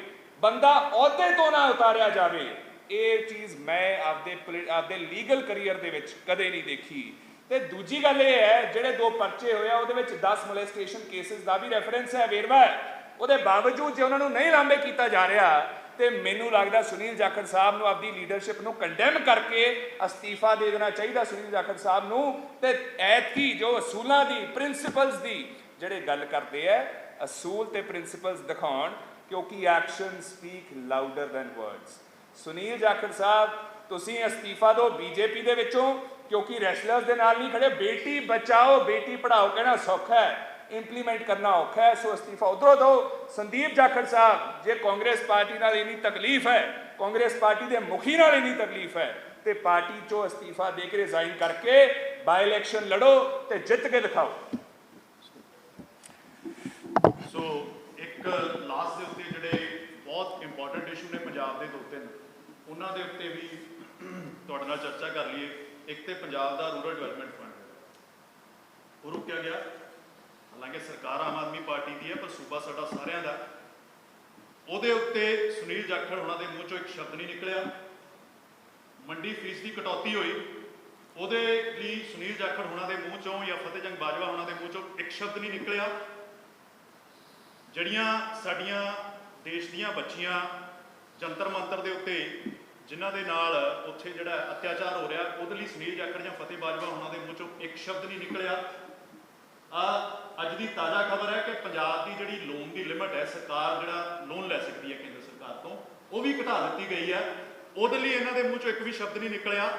ਬੰਦਾ ਅਹੁਦੇ ਤੋਂ ਨਾ ਉਤਾਰਿਆ ਜਾਵੇ, ਇਹ ਚੀਜ਼ ਮੈਂ ਆਪਦੇ ਲੀਗਲ ਕਰੀਅਰ ਦੇ ਵਿੱਚ ਕਦੇ ਨਹੀਂ ਦੇਖੀ। ਤੇ ਦੂਜੀ ਗੱਲ ਇਹ ਹੈ, ਜਿਹੜੇ 2 ਪਰਚੇ ਹੋਇਆ ਉਹਦੇ ਵਿੱਚ 10 ਮੋਲੈਸਟੇਸ਼ਨ ਕੇਸਿਸ ਦਾ ਵੀ ਰੈਫਰੈਂਸ ਹੈ, ਵੇਰਵਾ ਹੈ। ਉਹਦੇ ਬਾਵਜੂਦ ਜੇ ਉਹਨਾਂ ਨੂੰ ਨਹੀਂ ਲਾਂਭੇ ਕੀਤਾ ਜਾ ਰਿਹਾ ਤੇ ਮੈਨੂੰ ਲੱਗਦਾ ਸੁਨੀਲ ਜਾਖੜ ਸਾਹਿਬ ਨੂੰ ਆਪਦੀ ਲੀਡਰਸ਼ਿਪ ਨੂੰ ਕੰਡੈਮ ਕਰਕੇ ਅਸਤੀਫਾ ਦੇ ਦੇਣਾ ਚਾਹੀਦਾ ਸੁਨੀਲ ਜਾਖੜ ਸਾਹਿਬ ਨੂੰ। ਤੇ ਐਤਕੀ ਜੋ ਅਸੂਲਾਂ ਦੀ, ਪ੍ਰਿੰਸੀਪਲਸ ਦੀ ਜਿਹੜੇ ਗੱਲ ਕਰਦੇ ਆ, ਅਸੂਲ ਤੇ ਪ੍ਰਿੰਸੀਪਲਸ ਦਿਖਾਉਣ, ਕਿਉਂਕਿ action speak louder then words. Sunil Jakhar ਸਾਹਿਬ ਤੁਸੀਂ ਅਸਤੀਫਾ ਦਿਓ ਬੀਜੇਪੀ ਦੇ ਵਿੱਚੋਂ, ਕਿਉਂਕਿ ਰੈਸਲਰਸ ਦੇ ਨਾਲ ਨਹੀਂ ਖੜੇ। ਬੇਟੀ ਬਚਾਓ ਬੇਟੀ ਪੜਾਓ ਕਹਿਣਾ ਸੌਖਾ ਹੈ, ਇੰਪਲੀਮੈਂਟ ਕਰਨਾ ਔਖਾ ਹੈ, ਸੋ ਅਸਤੀਫਾ ਉਧਰੋਂ ਦਿਓ। ਸੰਦੀਪ ਜਾਖੜ ਸਾਹਿਬ, ਜੇ ਕਾਂਗਰਸ ਪਾਰਟੀ ਨਾਲ ਇੰਨੀ ਤਕਲੀਫ ਹੈ, ਕਾਂਗਰਸ ਪਾਰਟੀ ਦੇ ਮੁਖੀ ਨਾਲ ਇੰਨੀ ਤਕਲੀਫ ਹੈ, ਤੇ ਪਾਰਟੀ ਚੋਂ ਅਸਤੀਫਾ ਦੇ ਕੇ ਰਿਜ਼ਾਈਨ ਕਰਕੇ ਬਾਈ ਇਲੈਕਸ਼ਨ ਲੜੋ ਤੇ ਜਿੱਤ ਕੇ ਦਿਖਾਓ। ਸੋ ਇੱਕ ਲਾਸਟ ਦੇ ਉੱਤੇ ਜਿਹੜੇ ਬਹੁਤ ਇੰਪੋਰਟੈਂਟ ਇਸ਼ੂ ਨੇ ਪੰਜਾਬ ਦੇ 2-3, ਉਹਨਾਂ ਦੇ ਉੱਤੇ ਵੀ ਤੁਹਾਡੇ ਨਾਲ ਚਰਚਾ ਕਰ ਲਈਏ। ਇੱਕ ਤੇ ਪੰਜਾਬ ਦਾ ਰੂਰਲ ਡਿਵੈਲਪਮੈਂਟ ਫੰਡ, ਉਹ ਰੁਕਿਆ ਗਿਆ। ਹਾਲਾਂਕਿ ਸਰਕਾਰ ਆਮ ਆਦਮੀ ਪਾਰਟੀ ਦੀ ਹੈ, ਪਰ ਸੂਬਾ ਸਾਡਾ ਸਾਰਿਆਂ ਦਾ। ਉਹਦੇ ਉੱਤੇ ਸੁਨੀਲ ਜਾਖੜ ਉਹਨਾਂ ਦੇ ਮੂੰਹ ਚੋਂ ਇੱਕ ਸ਼ਬਦ ਨਹੀਂ ਨਿਕਲਿਆ। ਮੰਡੀ ਫੀਸ ਦੀ ਕਟੌਤੀ ਹੋਈ, ਉਹਦੇ ਲਈ ਸੁਨੀਲ ਜਾਖੜ ਉਹਨਾਂ ਦੇ ਮੂੰਹ ਚੋਂ ਜਾਂ ਫਤਿਹ ਜੰਗ ਬਾਜਵਾ ਉਹਨਾਂ ਦੇ ਮੂੰਹ ਚੋਂ ਇੱਕ ਸ਼ਬਦ ਨਹੀਂ ਨਿਕਲਿਆ। ਜਿਹੜੀਆਂ ਸਾਡੀਆਂ ਦੇਸ਼ ਦੀਆਂ ਬੱਚੀਆਂ ਜੰਤਰ ਮੰਤਰ ਦੇ ਉੱਤੇ ਜਿਨ੍ਹਾਂ ਦੇ ਨਾਲ ਉੱਥੇ ਜਿਹੜਾ ਅਤਿਆਚਾਰ ਹੋ ਰਿਹਾ, ਉਹਦੇ ਲਈ ਸੁਨੀਲ ਜਾਖੜ ਜਾਂ ਫਤਿਹ ਬਾਜਵਾ ਉਹਨਾਂ ਦੇ ਮੂੰਹ ਚੋਂ ਇੱਕ ਸ਼ਬਦ ਨਹੀਂ ਨਿਕਲਿਆ। ਅੱਜ ਦੀ ਤਾਜ਼ਾ ਖਬਰ ਹੈ ਕਿ ਪੰਜਾਬ ਦੀ ਜਿਹੜੀ ਲੋਨ ਦੀ ਲਿਮਟ ਹੈ, ਸਰਕਾਰ ਜਿਹੜਾ ਲੋਨ ਲੈ ਸਕਦੀ ਹੈ ਕੇਂਦਰ ਸਰਕਾਰ ਤੋਂ, ਉਹ ਵੀ ਘਟਾ ਦਿੱਤੀ ਗਈ ਹੈ। ਉਹਦੇ ਲਈ ਇਹਨਾਂ ਦੇ ਮੂੰਹ ਚੋਂ ਇੱਕ ਵੀ ਸ਼ਬਦ ਨਹੀਂ ਨਿਕਲਿਆ।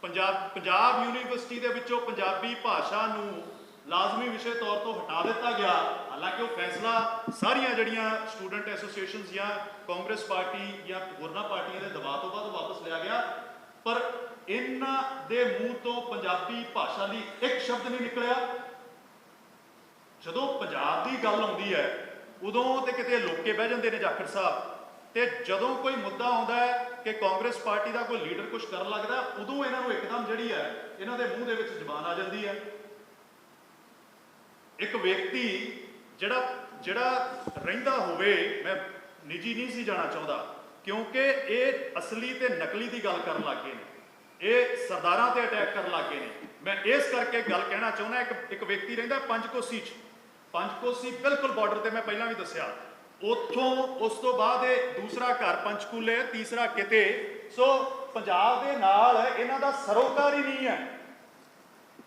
ਪੰਜਾਬ ਯੂਨੀਵਰਸਿਟੀ ਦੇ ਵਿੱਚੋਂ ਪੰਜਾਬੀ ਭਾਸ਼ਾ ਨੂੰ ਲਾਜ਼ਮੀ ਵਿਸ਼ੇ ਤੌਰ ਤੋਂ ਹਟਾ ਦਿੱਤਾ ਗਿਆ। ਹਾਲਾਂਕਿ ਉਹ ਫੈਸਲਾ ਸਾਰੀਆਂ ਜਿਹੜੀਆਂ ਸਟੂਡੈਂਟ ਐਸੋਸੀਏਸ਼ਨਸ ਜਾਂ ਕਾਂਗਰਸ ਪਾਰਟੀ ਜਾਂ ਹੋਰਨਾਂ ਪਾਰਟੀਆਂ ਦੇ ਦਬਾਅ ਤੋਂ ਬਾਅਦ ਵਾਪਸ ਲਿਆ ਗਿਆ, ਪਰ ਇਹਨਾਂ ਦੇ ਮੂੰਹ ਤੋਂ ਪੰਜਾਬੀ ਭਾਸ਼ਾ ਲਈ ਇੱਕ ਸ਼ਬਦ ਨਹੀਂ ਨਿਕਲਿਆ। ਜਦੋਂ ਪੰਜਾਬ ਦੀ ਗੱਲ ਆਉਂਦੀ ਹੈ ਉਦੋਂ ਤੇ ਕਿਤੇ ਲੁੱਕ ਕੇ ਬਹਿ ਜਾਂਦੇ ਨੇ ਜਾਖੜ ਸਾਹਿਬ, ਤੇ ਜਦੋਂ ਕੋਈ ਮੁੱਦਾ ਆਉਂਦਾ ਹੈ ਕਿ ਕਾਂਗਰਸ ਪਾਰਟੀ ਦਾ ਕੋਈ ਲੀਡਰ ਕੁਝ ਕਰਨ ਲੱਗਦਾ, ਉਦੋਂ ਇਹਨਾਂ ਨੂੰ ਇੱਕਦਮ ਜਿਹੜੀ ਹੈ ਇਹਨਾਂ ਦੇ ਮੂੰਹ ਦੇ ਵਿੱਚ ਜ਼ੁਬਾਨ ਆ ਜਾਂਦੀ ਹੈ। ਇੱਕ ਵਿਅਕਤੀ ਜਿਹੜਾ ਰਹਿੰਦਾ ਹੋਵੇ, ਮੈਂ ਨਿੱਜੀ ਨਹੀਂ ਸੀ ਜਾਣਾ ਚਾਹੁੰਦਾ, ਕਿਉਂਕਿ ਇਹ ਅਸਲੀ ਤੇ ਨਕਲੀ ਦੀ ਗੱਲ ਕਰਨ ਲੱਗ ਗਏ ਨੇ, ਇਹ ਸਰਦਾਰਾਂ ਤੇ ਅਟੈਕ ਕਰਨ ਲੱਗ ਗਏ ਨੇ। ਮੈਂ ਇਸ ਕਰਕੇ ਗੱਲ ਕਹਿਣਾ ਚਾਹੁੰਦਾ, ਇੱਕ ਵਿਅਕਤੀ ਰਹਿੰਦਾ ਪੰਜਕੋਸੀ 'ਚ, ਪੰਜਕੋਸੀ ਬਿਲਕੁਲ ਬਾਰਡਰ ਤੇ, ਮੈਂ ਪਹਿਲਾਂ ਵੀ ਦੱਸਿਆ, ਉੱਥੋਂ ਉਸ ਤੋਂ ਬਾਅਦ ਇਹ ਦੂਸਰਾ ਘਰ ਪੰਚਕੂਲੇ, ਤੀਸਰਾ ਕਿਤੇ। ਸੋ ਪੰਜਾਬ ਦੇ ਨਾਲ ਇਹਨਾਂ ਦਾ ਸਰੋਕਾਰ ਹੀ ਨਹੀਂ ਹੈ।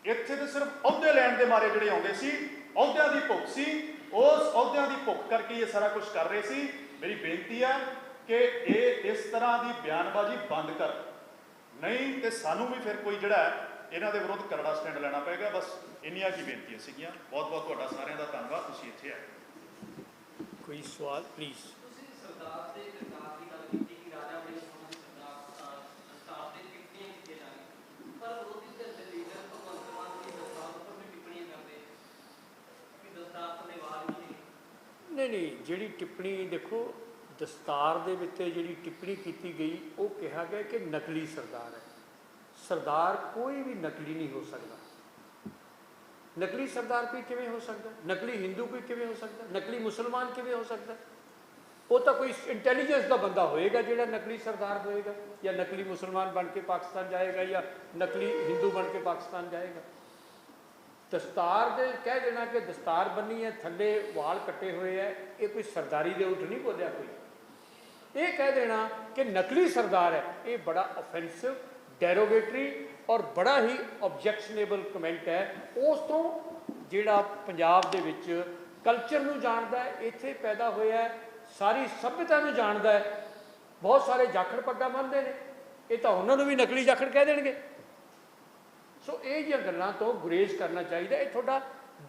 ਇੱਥੇ ਤੇ ਸਿਰਫ ਅਹੁਦੇ ਲੈਣ ਦੇ ਮਾਰੇ ਜਿਹੜੇ ਆਉਂਦੇ ਸੀ, ਅਹੁਦਿਆਂ ਦੀ ਭੁੱਖ ਸੀ, ਉਸ ਅਹੁਦਿਆਂ ਦੀ ਭੁੱਖ ਕਰਕੇ ਇਹ ਸਾਰਾ ਕੁਝ ਕਰ ਰਹੇ ਸੀ। ਮੇਰੀ ਬੇਨਤੀ ਹੈ ਕਿ ਇਹ ਇਸ ਤਰ੍ਹਾਂ ਦੀ ਬਿਆਨਬਾਜ਼ੀ ਬੰਦ ਕਰ, ਨਹੀਂ ਤੇ ਸਾਨੂੰ ਵੀ ਫਿਰ ਕੋਈ ਜਿਹੜਾ ਇਹਨਾਂ ਦੇ ਵਿਰੁੱਧ ਕਰੜਾ ਸਟੈਂਡ ਲੈਣਾ ਪਏਗਾ। ਬਸ ਇੰਨੀਆਂ ਕੀ ਬੇਨਤੀਆਂ ਸੀਗੀਆਂ। ਬਹੁਤ ਬਹੁਤ ਤੁਹਾਡਾ ਸਾਰਿਆਂ ਦਾ ਧੰਨਵਾਦ, ਤੁਸੀਂ ਇੱਥੇ ਆਏ। ਕੋਈ ਸਵਾਲ ਪਲੀਜ਼। ਤੁਸੀਂ ਸਰਦਾਰ ਦੇ ਸਰਕਾਰ ਦੀ ਗੱਲ ਕੀਤੀ ਕਿ ਰਾਜਾ ਬੜੇ ਸੋਹਣੇ ਸਰਦਾਰ ਦੇ ਟਿੱਪਣੀਆਂ ਕੀਤੀਆਂ ਜਾ ਰਹੀਆਂ, ਪਰ ਵਿਰੋਧੀ ਧਿਰ ਦੇ ਲੀਡਰ ਭਗਵੰਤ ਮਾਨ ਦੀ ਦਸਤਾਰ ਉੱਪਰ ਵੀ ਟਿੱਪਣੀਆਂ ਕਰਦੇ ਕਿ ਦਸਤਾਰ ਥੱਲੇ ਵਾਲ ਨਹੀਂ। ਨਹੀਂ, ਜਿਹੜੀ ਟਿੱਪਣੀ ਦੇਖੋ, ਦਸਤਾਰ ਦੇ ਵਿੱਚ ਜਿਹੜੀ ਟਿੱਪਣੀ ਕੀਤੀ ਗਈ, ਉਹ ਕਿਹਾ ਗਿਆ ਕਿ ਨਕਲੀ ਸਰਦਾਰ ਹੈ। ਸਰਦਾਰ ਕੋਈ ਵੀ ਨਕਲੀ ਨਹੀਂ ਹੋ ਸਕਦਾ। ਨਕਲੀ ਸਰਦਾਰ ਕੋਈ ਕਿਵੇਂ ਹੋ ਸਕਦਾ? ਨਕਲੀ ਹਿੰਦੂ ਕੋਈ ਕਿਵੇਂ ਹੋ ਸਕਦਾ? ਨਕਲੀ ਮੁਸਲਮਾਨ ਕਿਵੇਂ ਹੋ ਸਕਦਾ? ਉਹ ਤਾਂ ਕੋਈ ਇੰਟੈਲੀਜੈਂਸ ਦਾ ਬੰਦਾ ਹੋਏਗਾ ਜਿਹੜਾ ਨਕਲੀ ਸਰਦਾਰ ਹੋਏਗਾ, ਜਾਂ ਨਕਲੀ ਮੁਸਲਮਾਨ ਬਣ ਕੇ ਪਾਕਿਸਤਾਨ ਜਾਏਗਾ, ਜਾਂ ਨਕਲੀ ਹਿੰਦੂ ਬਣ ਕੇ ਪਾਕਿਸਤਾਨ ਜਾਏਗਾ। ਦਸਤਾਰ ਦੇ ਕਹਿ ਦੇਣਾ ਕਿ ਦਸਤਾਰ ਬੰਨੀ ਹੈ, ਥੱਲੇ ਵਾਲ ਕੱਟੇ ਹੋਏ ਹੈ, ਇਹ ਕੋਈ ਸਰਦਾਰੀ ਦੇ ਉਲਟ ਨਹੀਂ ਬੋਲਿਆ ਕੋਈ। ਇਹ ਕਹਿ ਦੇਣਾ ਕਿ ਨਕਲੀ ਸਰਦਾਰ ਹੈ, ਇਹ ਬੜਾ ਔਫੈਂਸਿਵ, ਡੈਰੋਗੇਟਰੀ ਔਰ ਬੜਾ ਹੀ ਆਬਜੈਕਸ਼ਨੇਬਲ ਕਮੈਂਟ ਹੈ। ਉਸ ਤੋਂ ਜਿਹੜਾ ਪੰਜਾਬ ਦੇ ਵਿੱਚ ਕਲਚਰ ਨੂੰ ਜਾਣਦਾ, ਇੱਥੇ ਪੈਦਾ ਹੋਇਆ, ਸਾਰੀ ਸਭਿਅਤਾ ਨੂੰ ਜਾਣਦਾ ਹੈ। ਬਹੁਤ ਸਾਰੇ ਜਾਖੜ ਪੱਗਾਂ ਬੰਨ੍ਹਦੇ ਨੇ, ਇਹ ਤਾਂ ਉਹਨਾਂ ਨੂੰ ਵੀ ਨਕਲੀ ਜਾਖੜ ਕਹਿ ਦੇਣਗੇ। ਸੋ ਇਹ ਜਿਹੀਆਂ ਗੱਲਾਂ ਤੋਂ ਗੁਰੇਜ਼ ਕਰਨਾ ਚਾਹੀਦਾ। ਇਹ ਤੁਹਾਡਾ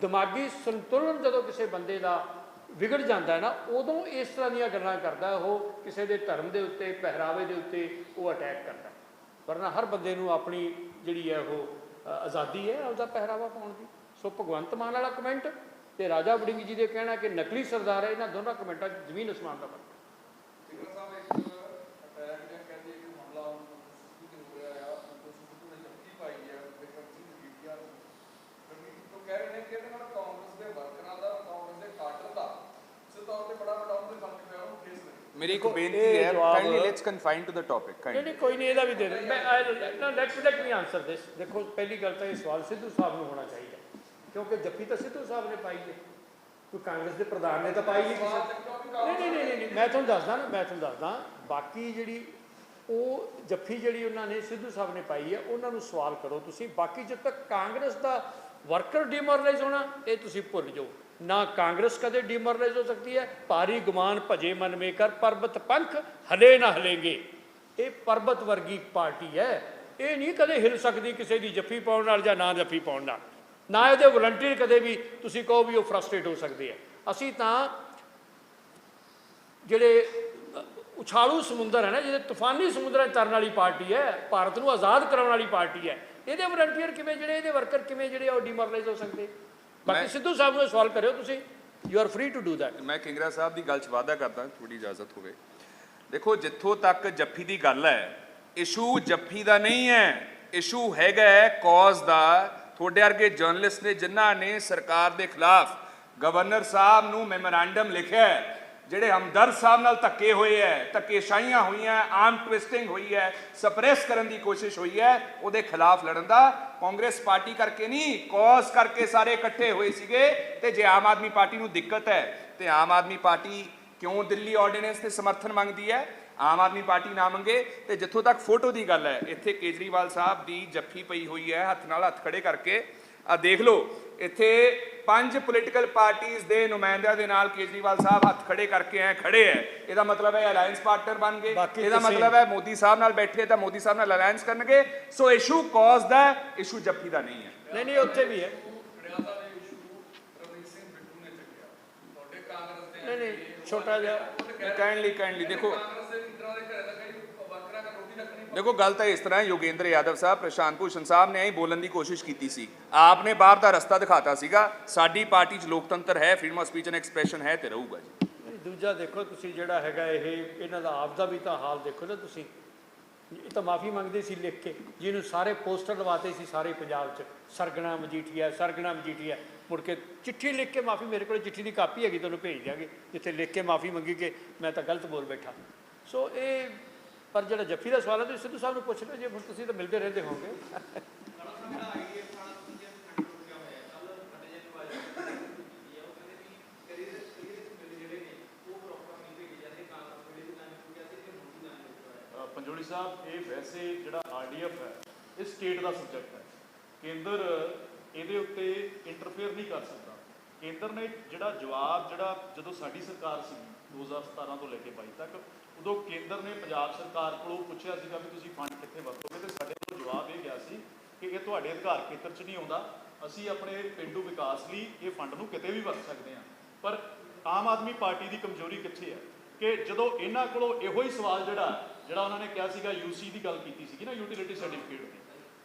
ਦਿਮਾਗੀ ਸੰਤੁਲਨ ਜਦੋਂ ਕਿਸੇ ਬੰਦੇ ਦਾ ਵਿਗੜ ਜਾਂਦਾ ਹੈ ਨਾ, ਉਦੋਂ ਇਸ ਤਰ੍ਹਾਂ ਦੀਆਂ ਗੱਲਾਂ ਕਰਦਾ ਉਹ, ਕਿਸੇ ਦੇ ਧਰਮ ਦੇ ਉੱਤੇ, ਪਹਿਰਾਵੇ ਦੇ ਉੱਤੇ ਉਹ ਅਟੈਕ ਕਰਦਾ। ਵਰਨਾ ਹਰ ਬੰਦੇ ਨੂੰ ਆਪਣੀ ਜਿਹੜੀ ਹੈ ਉਹ ਆਜ਼ਾਦੀ ਹੈ ਆਪਦਾ ਪਹਿਰਾਵਾ ਪਾਉਣ ਦੀ। ਸੋ ਭਗਵੰਤ ਮਾਨ ਵਾਲਾ ਕਮੈਂਟ ਤੇ ਰਾਜਾ ਵੜਿੰਗ ਜੀ ਦੇ ਕਹਿਣਾ ਕਿ ਨਕਲੀ ਸਰਦਾਰ ਹੈ, ਇਹਨਾਂ ਦੋਨਾਂ ਕਮੈਂਟਾਂ 'ਚ ਜ਼ਮੀਨ ਅਸਮਾਨ ਦਾ ਫਰਕ ਹੈ। ਮੇਰੀ ਇੱਕ ਬੇਨਤੀ ਹੈ, kindly let's confine to the topic. ਨਹੀਂ ਕੋਈ ਨਹੀਂ, ਇਹਦਾ ਵੀ ਦੇ ਦੇ। ਮੈਂ ਲੈਟ ਮੀ ਆਨਸਰ ਦਿਸ। ਦੇਖੋ ਪਹਿਲੀ ਗੱਲ ਤਾਂ ਇਹ ਸਵਾਲ ਸਿੱਧੂ ਸਾਹਿਬ ਨੂੰ ਹੋਣਾ ਚਾਹੀਦਾ, ਕਿਉਂਕਿ ਜੱਫੀ ਤਾਂ ਸਿੱਧੂ ਸਾਹਿਬ ਨੇ ਪਾਈ ਹੈ, ਕੋਈ ਕਾਂਗਰਸ ਦੇ ਪ੍ਰਧਾਨ ਨੇ ਤਾਂ ਪਾਈ ਨਹੀਂ ਕਿਸੇ। ਨਹੀਂ ਮੈਂ ਤੁਹਾਨੂੰ ਦੱਸਦਾ ਬਾਕੀ ਜਿਹੜੀ ਉਹ ਜੱਫੀ ਜਿਹੜੀ ਉਹਨਾਂ ਨੇ ਸਿੱਧੂ ਸਾਹਿਬ ਨੇ ਪਾਈ ਹੈ, ਉਹਨਾਂ ਨੂੰ ਸਵਾਲ ਕਰੋ ਤੁਸੀਂ। ਬਾਕੀ ਜਦ ਤੱਕ ਕਾਂਗਰਸ ਦਾ ਵਰਕਰ ਡਿਮੋਰਲਾਈਜ਼ ਹੋਣਾ ਇਹ ਤੁਸੀਂ ਭੁੱਲ ਜਾਓ। ਨਾ ਕਾਂਗਰਸ ਕਦੇ ਡਿਮੋਰਲਾਈਜ਼ ਹੋ ਸਕਦੀ ਹੈ। ਭਾਰੀ ਗੁਮਾਨ ਭਜੇ ਮਨ ਮੇ ਕਰ, ਪਰਬਤ ਪੰਖ ਹਲੇ ਨਾ ਹਲੇਂਗੇ। ਇਹ ਪਰਬਤ ਵਰਗੀ ਪਾਰਟੀ ਹੈ, ਇਹ ਨਹੀਂ ਕਦੇ ਹਿਲ ਸਕਦੀ ਕਿਸੇ ਦੀ ਜੱਫੀ ਪਾਉਣ ਨਾਲ ਜਾਂ ਨਾ ਜੱਫੀ ਪਾਉਣ ਨਾਲ। ਨਾ ਇਹਦੇ ਵਲੰਟੀਅਰ ਕਦੇ ਵੀ ਤੁਸੀਂ ਕਹੋ ਵੀ ਉਹ ਫਰਸਟ੍ਰੇਟ ਹੋ ਸਕਦੇ ਆ। ਅਸੀਂ ਤਾਂ ਜਿਹੜੇ ਉਛਾਲੂ ਸਮੁੰਦਰ ਹੈ ਨਾ, ਜਿਹੜੇ ਤੂਫਾਨੀ ਸਮੁੰਦਰਾਂ 'ਚ ਤਰਨ ਵਾਲੀ ਪਾਰਟੀ ਹੈ, ਭਾਰਤ ਨੂੰ ਆਜ਼ਾਦ ਕਰਾਉਣ ਵਾਲੀ ਪਾਰਟੀ ਹੈ, ਇਹਦੇ ਵਲੰਟੀਅਰ ਕਿਵੇਂ ਜਿਹੜੇ, ਇਹਦੇ ਵਰਕਰ ਕਿਵੇਂ ਜਿਹੜੇ ਉਹ ਡਿਮੋਰਲਾਈਜ਼ ਹੋ ਸਕਦੇ? ਬਾਕੀ ਸਿੱਧੂ ਸਾਹਿਬ ਨੂੰ ਸਵਾਲ ਕਰਿਓ ਤੁਸੀਂ, you are free to do that. ਮੈਂ ਕਿੰਗਰਾ ਸਾਹਿਬ ਦੀ ਗੱਲ 'ਚ ਵਾਅਦਾ ਕਰਦਾ, ਥੋੜੀ ਇਜਾਜ਼ਤ ਹੋਵੇ। ਦੇਖੋ ਜਿੱਥੋਂ ਤੱਕ ਜੱਫੀ ਦੀ ਗੱਲ ਹੈ, ਇਸ਼ੂ ਜੱਫੀ ਦਾ ਨਹੀਂ ਹੈ, ਇਸ਼ੂ ਹੈਗਾ ਹੈ ਕੌਜ਼ ਦਾ। ਤੁਹਾਡੇ ਵਰਗੇ ਜਰਨਲਿਸਟ ਨੇ ਜਿਨ੍ਹਾਂ ਨੇ ਸਰਕਾਰ ਦੇ ਖਿਲਾਫ ਗਵਰਨਰ ਸਾਹਿਬ ਨੂੰ ਮੈਮੋਰੈਂਡਮ ਲਿਖਿਆ ਹੈ, ਜਿਹੜੇ ਹਮਦਰਦ ਸਾਹਿਬ ਨਾਲ ਧੱਕੇ ਹੋਏ ਹੈ, ਧੱਕੇਸ਼ਾਹੀਆਂ ਹੋਈਆਂ, ਆਰਮ ਟਵਿਸਟਿੰਗ ਹੋਈ ਹੈ, ਸਪਰੈਸ ਕਰਨ ਦੀ ਕੋਸ਼ਿਸ਼ ਹੋਈ ਹੈ, ਉਹਦੇ ਖਿਲਾਫ ਲੜਨ ਦਾ ਕਾਂਗਰਸ ਪਾਰਟੀ ਕਰਕੇ ਨਹੀਂ, ਕੌਜ਼ ਕਰਕੇ ਸਾਰੇ ਇਕੱਠੇ ਹੋਏ ਸੀਗੇ। ਤੇ ਜੇ ਆਮ ਆਦਮੀ ਪਾਰਟੀ ਨੂੰ ਦਿੱਕਤ ਹੈ ਤੇ ਆਮ ਆਦਮੀ ਪਾਰਟੀ ਕਿਉਂ ਦਿੱਲੀ ਆਰਡੀਨੈਂਸ ਤੇ ਸਮਰਥਨ ਮੰਗਦੀ ਹੈ? ਆਮ ਆਦਮੀ ਪਾਰਟੀ ਨਾ ਮੰਗੇ। ਤੇ ਜਿੱਥੋਂ ਤੱਕ ਫੋਟੋ ਦੀ ਗੱਲ ਹੈ, ਇੱਥੇ ਕੇਜਰੀਵਾਲ ਸਾਹਿਬ ਦੀ ਜੱਫੀ ਪਈ ਹੋਈ ਹੈ, ਹੱਥ ਨਾਲ ਹੱਥ ਖੜੇ ਕਰਕੇ। ਆ ਦੇਖ ਲਓ, ਇੱਥੇ 5 ਪੋਲੀਟੀਕਲ ਪਾਰਟੀਆਂ ਦੇ ਨੁਮਾਇੰਦਿਆਂ ਦੇ ਨਾਲ ਕੇਜਰੀਵਾਲ ਸਾਹਿਬ ਹੱਥ ਖੜੇ ਕਰਕੇ ਐ ਖੜੇ ਹੈ। ਇਹਦਾ ਮਤਲਬ ਹੈ ਅਲਾਇੰਸ ਪਾਰਟਨਰ ਬਣ ਗਏ, ਇਹਦਾ ਮਤਲਬ ਹੈ ਮੋਦੀ ਸਾਹਿਬ ਨਾਲ ਬੈਠੇ ਤਾਂ ਮੋਦੀ ਸਾਹਿਬ ਨਾਲ ਅਲਾਇੰਸ ਕਰਨਗੇ। ਸੋ ਇਸ਼ੂ ਕੌਜ਼ ਦਾ, ਇਸ਼ੂ ਜੱਫੀ ਦਾ ਨਹੀਂ ਹੈ। ਨਹੀਂ ਉੱਥੇ ਵੀ ਹੈ। ਨਹੀਂ ਛੋਟਾ ਜਿਹਾ ਕਾਈਂਡਲੀ ਦੇਖੋ ਗੱਲ ਤਾਂ ਇਸ ਤਰ੍ਹਾਂ ਹੈ। ਯੋਗੇਂਦਰ ਯਾਦਵ ਸਾਹਿਬ, ਪ੍ਰਸ਼ਾਂਤ ਭੂਸ਼ਣ ਸਾਹਿਬ ਨੇ ਬੋਲਣ ਦੀ ਕੋਸ਼ਿਸ਼ ਕੀਤੀ ਸੀ, ਆਪਨੇ ਬਾਹਰ ਦਾ ਰਸਤਾ ਦਿਖਾਤਾ ਸੀਗਾ। ਸਾਡੀ ਪਾਰਟੀ 'ਚ ਲੋਕਤੰਤਰ ਹੈ, freedom of speech and expression ਹੈ ਤੇ ਰਹੂਗਾ ਜੀ। ਦੂਜਾ ਦੇਖੋ ਤੁਸੀਂ ਜਿਹੜਾ ਹੈਗਾ ਇਹਨਾਂ ਦਾ ਆਪ ਦਾ ਵੀ ਤਾਂ ਹਾਲ ਦੇਖੋ ਨਾ ਤੁਸੀਂ। ਇਹ ਤਾਂ ਮਾਫੀ ਮੰਗਦੇ ਸੀ ਲਿਖ ਕੇ, ਜਿਹਨੂੰ ਸਾਰੇ ਪੋਸਟਰ ਲਵਾਤੇ ਸੀ ਸਾਰੇ ਪੰਜਾਬ 'ਚ, ਸਰਗਣਾ ਮਜੀਠੀਆ। ਮੁੜ ਕੇ ਚਿੱਠੀ ਲਿਖ ਕੇ ਮਾਫੀ, ਮੇਰੇ ਕੋਲ ਚਿੱਠੀ ਦੀ ਕਾਪੀ ਹੈਗੀ, ਤੁਹਾਨੂੰ ਭੇਜ ਦਿਆਂਗੇ, ਜਿੱਥੇ ਲਿਖ ਕੇ ਮਾਫੀ ਮੰਗੀ ਕਿ ਮੈਂ ਤਾਂ ਗਲਤ ਬੋਲ ਬੈਠਾ। ਸੋ ਇਹ ਪਰ ਜਿਹੜਾ ਜੱਫੀ ਦਾ ਸਵਾਲ ਹੈ ਤੁਸੀਂ ਸਿੱਧੂ ਸਾਹਿਬ ਨੂੰ ਪੁੱਛ ਲਓ, ਜੇ ਹੁਣ ਤੁਸੀਂ ਤਾਂ ਮਿਲਦੇ ਰਹਿੰਦੇ ਹੋਵੋਗੇ। ਪੰਜੋਲੀ ਸਾਹਿਬ, ਇਹ ਵੈਸੇ ਜਿਹੜਾ RDF ਹੈ ਇਹ ਸਟੇਟ ਦਾ ਸਬਜੈਕਟ ਹੈ। ਕੇਂਦਰ ਇਹਦੇ ਉੱਤੇ ਇੰਟਰਫੇਅਰ ਨਹੀਂ ਕਰ ਸਕਦਾ। ਕੇਂਦਰ ਨੇ ਜਿਹੜਾ ਜਵਾਬ ਜਦੋਂ ਸਾਡੀ ਸਰਕਾਰ ਸੀ 2017 ਤੋਂ ਲੈ ਕੇ 22 ਤੱਕ, ਉਦੋਂ ਕੇਂਦਰ ਨੇ ਪੰਜਾਬ ਸਰਕਾਰ ਕੋਲੋਂ ਪੁੱਛਿਆ ਸੀਗਾ ਵੀ ਤੁਸੀਂ ਫੰਡ ਕਿੱਥੇ ਵਰਤੋਗੇ, ਤੇ ਸਾਡੇ ਕੋਲ ਜਵਾਬ ਇਹ ਗਿਆ ਸੀ ਕਿ ਇਹ ਤੁਹਾਡੇ ਅਧਿਕਾਰ ਖੇਤਰ 'ਚ ਨਹੀਂ ਆਉਂਦਾ, ਅਸੀਂ ਆਪਣੇ ਪੇਂਡੂ ਵਿਕਾਸ ਲਈ ਇਹ ਫੰਡ ਨੂੰ ਕਿਤੇ ਵੀ ਵਰਤ ਸਕਦੇ ਹਾਂ। ਪਰ ਆਮ ਆਦਮੀ ਪਾਰਟੀ ਦੀ ਕਮਜ਼ੋਰੀ ਕਿੱਥੇ ਹੈ ਕਿ ਜਦੋਂ ਇਹਨਾਂ ਕੋਲੋਂ ਇਹੋ ਹੀ ਸਵਾਲ ਜਿਹੜਾ ਉਹਨਾਂ ਨੇ ਕਿਹਾ ਸੀਗਾ, UC ਦੀ ਗੱਲ ਕੀਤੀ ਸੀਗੀ ਨਾ, ਯੂਟਿਲਿਟੀ ਸਰਟੀਫਿਕੇਟ ਦੀ,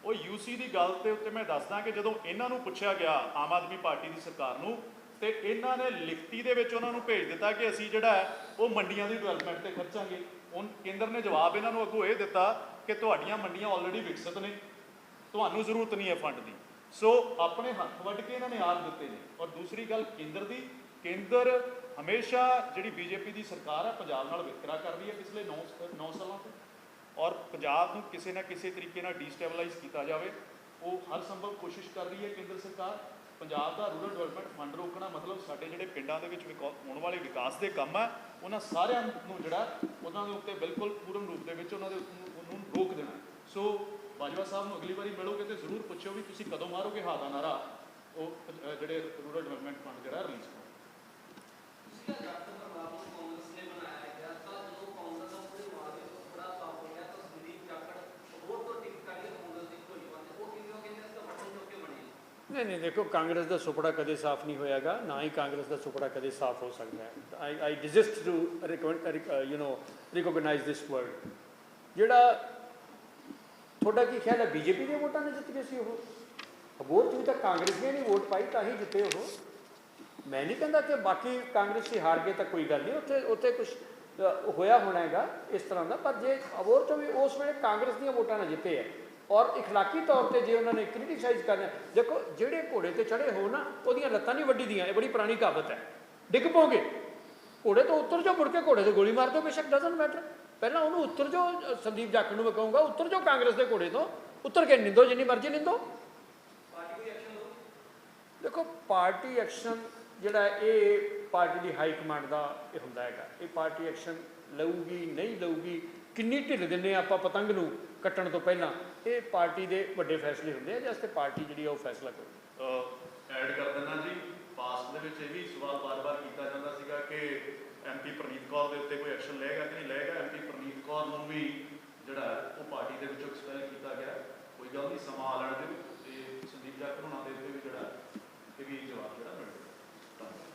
ਉਹ UC ਦੀ ਗੱਲ ਦੇ ਉੱਤੇ ਮੈਂ ਦੱਸਦਾ ਕਿ ਜਦੋਂ ਇਹਨਾਂ ਨੂੰ ਪੁੱਛਿਆ ਗਿਆ ਆਮ ਆਦਮੀ ਪਾਰਟੀ ਦੀ ਸਰਕਾਰ ਨੂੰ, ਤੇ ਇਹਨਾਂ ਨੇ ਲਿਖਤੀ ਦੇ ਵਿੱਚ ਉਹਨਾਂ ਨੂੰ ਭੇਜ ਦਿੱਤਾ ਕਿ ਅਸੀਂ ਉਹ ਮੰਡੀਆਂ ਦੀ ਡਿਵੈਲਪਮੈਂਟ ਤੇ ਖਰਚਾਂਗੇ। ਹੁਣ ਕੇਂਦਰ ਨੇ ਜਵਾਬ ਇਹਨਾਂ ਨੂੰ ਅੱਗੋਂ ਇਹ ਦਿੱਤਾ ਕਿ ਤੁਹਾਡੀਆਂ ਮੰਡੀਆਂ ਆਲਰੇਡੀ ਵਿਕਸਿਤ ਨੇ, ਤੁਹਾਨੂੰ ਜ਼ਰੂਰਤ ਨਹੀਂ ਹੈ ਫੰਡ ਦੀ। ਸੋ ਆਪਣੇ ਹੱਥ ਵੱਢ ਕੇ ਇਹਨਾਂ ਨੇ ਆਪ ਦਿੱਤੇ ਨੇ। ਔਰ ਦੂਸਰੀ ਗੱਲ ਕੇਂਦਰ ਹਮੇਸ਼ਾ ਜਿਹੜੀ BJP ਦੀ ਸਰਕਾਰ ਹੈ ਪੰਜਾਬ ਨਾਲ ਵਿਤਕਰਾ ਕਰ ਰਹੀ ਹੈ ਪਿਛਲੇ 9 ਸਾਲਾਂ ਤੋਂ, ਔਰ ਪੰਜਾਬ ਨੂੰ ਕਿਸੇ ਨਾ ਕਿਸੇ ਤਰੀਕੇ ਨਾਲ ਡੀਸਟੈਬਲਾਈਜ਼ ਕੀਤਾ ਜਾਵੇ, ਉਹ ਹਰ ਸੰਭਵ ਕੋਸ਼ਿਸ਼ ਕਰ ਰਹੀ ਹੈ ਕੇਂਦਰ ਸਰਕਾਰ। ਪੰਜਾਬ ਦਾ ਰੂਰਲ ਡਿਵੈਲਪਮੈਂਟ ਫੰਡ ਰੋਕਣਾ ਮਤਲਬ ਸਾਡੇ ਜਿਹੜੇ ਪਿੰਡਾਂ ਦੇ ਵਿੱਚ ਹੋਣ ਵਾਲੇ ਵਿਕਾਸ ਦੇ ਕੰਮ ਆ, ਉਹਨਾਂ ਸਾਰਿਆਂ ਨੂੰ ਉਹਨਾਂ ਦੇ ਉੱਤੇ ਬਿਲਕੁਲ ਪੂਰਨ ਰੂਪ ਦੇ ਵਿੱਚ ਉਹਨੂੰ ਰੋਕ ਦੇਣਾ। ਸੋ ਬਾਜਵਾ ਸਾਹਿਬ ਨੂੰ ਅਗਲੀ ਵਾਰੀ ਮਿਲੋਗੇ ਤੇ ਜ਼ਰੂਰ ਪੁੱਛਿਓ ਵੀ ਤੁਸੀਂ ਕਦੋਂ ਮਾਰੋਗੇ ਹਾਂ ਦਾ ਨਾਰਾ, ਉਹ ਜਿਹੜੇ ਰੂਰਲ ਡਿਵੈਲਪਮੈਂਟ ਫੰਡ ਰਿਲੀਜ਼ ਕਰੋ। ਨਹੀਂ ਨਹੀਂ, ਦੇਖੋ ਕਾਂਗਰਸ ਦਾ ਸੁਪੜਾ ਕਦੇ ਸਾਫ਼ ਨਹੀਂ ਹੋਇਆਗਾ, ਨਾ ਹੀ ਕਾਂਗਰਸ ਦਾ ਸੁਪੜਾ ਕਦੇ ਸਾਫ਼ ਹੋ ਸਕਦਾ ਹੈ। ਆਈ ਡਿਜ਼ਿਸਟ ਟੂ ਰਿਕੋਗਨਾਈਜ਼ ਦਿਸ ਵਰਡ। ਜਿਹੜਾ ਤੁਹਾਡਾ ਕੀ ਖਿਆਲ ਹੈ, ਬੀਜੇਪੀ ਦੀਆਂ ਵੋਟਾਂ ਨੇ ਜਿੱਤ ਗਏ ਸੀ ਉਹ? ਅਬੋਹਰ 'ਚ ਵੀ ਤਾਂ ਕਾਂਗਰਸੀਆਂ ਨੇ ਵੋਟ ਪਾਈ ਤਾਂ ਹੀ ਜਿੱਤੇ ਉਹ। ਮੈਂ ਨਹੀਂ ਕਹਿੰਦਾ ਕਿ ਬਾਕੀ ਕਾਂਗਰਸੀ ਹਾਰ ਗਏ ਤਾਂ ਕੋਈ ਗੱਲ ਨਹੀਂ, ਉੱਥੇ ਕੁਛ ਹੋਇਆ ਹੋਣਾ ਹੈਗਾ ਇਸ ਤਰ੍ਹਾਂ ਦਾ, ਪਰ ਜੇ ਅਬੋਹਰ 'ਚੋਂ ਵੀ ਉਸ ਵੇਲੇ ਕਾਂਗਰਸ ਦੀਆਂ ਵੋਟਾਂ ਨਾਲ ਜਿੱਤੇ ਹੈ। ਔਰ ਇਖਲਾਕੀ ਤੌਰ ਤੇ ਜੇ ਉਹਨਾਂ ਨੇ ਕ੍ਰਿਟੀਸਾਈਜ਼ ਕਰਨਾ, ਦੇਖੋ ਜਿਹੜੇ ਘੋੜੇ ਤੇ ਚੜੇ ਹੋ ਨਾ ਉਹਦੀਆਂ ਲੱਤਾਂ ਨਹੀਂ ਵੱਢੀ ਦੀਆਂ, ਇਹ ਬੜੀ ਪੁਰਾਣੀ ਕਹਾਵਤ ਹੈ। ਡਿੱਗ ਪਓਗੇ, ਘੋੜੇ ਤੋਂ ਉੱਤਰ ਜਾਓ, ਮੁੜ ਕੇ ਘੋੜੇ ਤੇ ਗੋਲੀ ਮਾਰ ਦਿਓ, ਬੇਸ਼ੱਕ ਡਜ਼ਨਟ ਮੈਟਰ, ਪਹਿਲਾਂ ਉਹਨੂੰ ਉੱਤਰ ਜਾਓ। ਸੰਦੀਪ ਜਾਖੜ ਨੂੰ ਮੈਂ ਕਹੂੰਗਾ ਉੱਤਰ ਜਾਓ ਕਾਂਗਰਸ ਦੇ ਘੋੜੇ ਤੋਂ, ਉੱਤਰ ਕੇ ਨਿੰਦੋ ਜਿੰਨੀ ਮਰਜ਼ੀ ਨਿੰਦੋ। ਦੇਖੋ ਪਾਰਟੀ ਐਕਸ਼ਨ ਜਿਹੜਾ ਇਹ ਪਾਰਟੀ ਦੀ ਹਾਈ ਕਮਾਂਡ ਦਾ ਇਹ ਹੁੰਦਾ ਹੈਗਾ, ਇਹ ਪਾਰਟੀ ਐਕਸ਼ਨ ਲਊਗੀ ਨਹੀਂ ਲਊਗੀ, ਕਿੰਨੀ ਢਿੱਲ ਦਿੰਦੇ ਆ ਆਪਾਂ ਪਤੰਗ ਨੂੰ ਕੱਟਣ ਤੋਂ ਪਹਿਲਾਂ, ਇਹ ਪਾਰਟੀ ਦੇ ਵੱਡੇ ਫੈਸਲੇ ਹੁੰਦੇ ਆ, ਜਿਸ ਤੇ ਪਾਰਟੀ ਜਿਹੜੀ ਆ ਉਹ ਫੈਸਲਾ ਕਰੂ। ਐਡ ਕਰ ਦਿੰਦਾ ਜੀ, ਪਾਸਟ ਦੇ ਵਿੱਚ ਇਹ ਵੀ ਸਵਾਲ ਬਾਰ-ਬਾਰ ਕੀਤਾ ਜਾਂਦਾ ਸੀਗਾ ਕਿ ਐਮਪੀ ਪ੍ਰਨੀਤ ਕੌਰ ਦੇ ਉੱਤੇ ਕੋਈ ਐਕਸ਼ਨ ਲਏਗਾ ਕਿ ਨਹੀਂ ਲਏਗਾ। ਐਮਪੀ ਪ੍ਰਨੀਤ ਕੌਰ ਨੂੰ ਵੀ ਜਿਹੜਾ ਉਹ ਪਾਰਟੀ ਦੇ ਵਿੱਚੋਂ ਐਕਸਪੈਲ ਕੀਤਾ ਗਿਆ, ਕੋਈ ਗੱਲ ਨਹੀਂ, ਸਮਾਂ ਆ ਲੈਣ ਦਿਓ ਤੇ ਸੰਦੀਪ ਜਾਖੜ ਹੋਣਾ ਦੇ ਉੱਤੇ ਵੀ ਜਿਹੜਾ ਇਹ ਵੀ ਜਵਾਬ ਜਿਹੜਾ ਮਿਲ ਜਾਊਗਾ।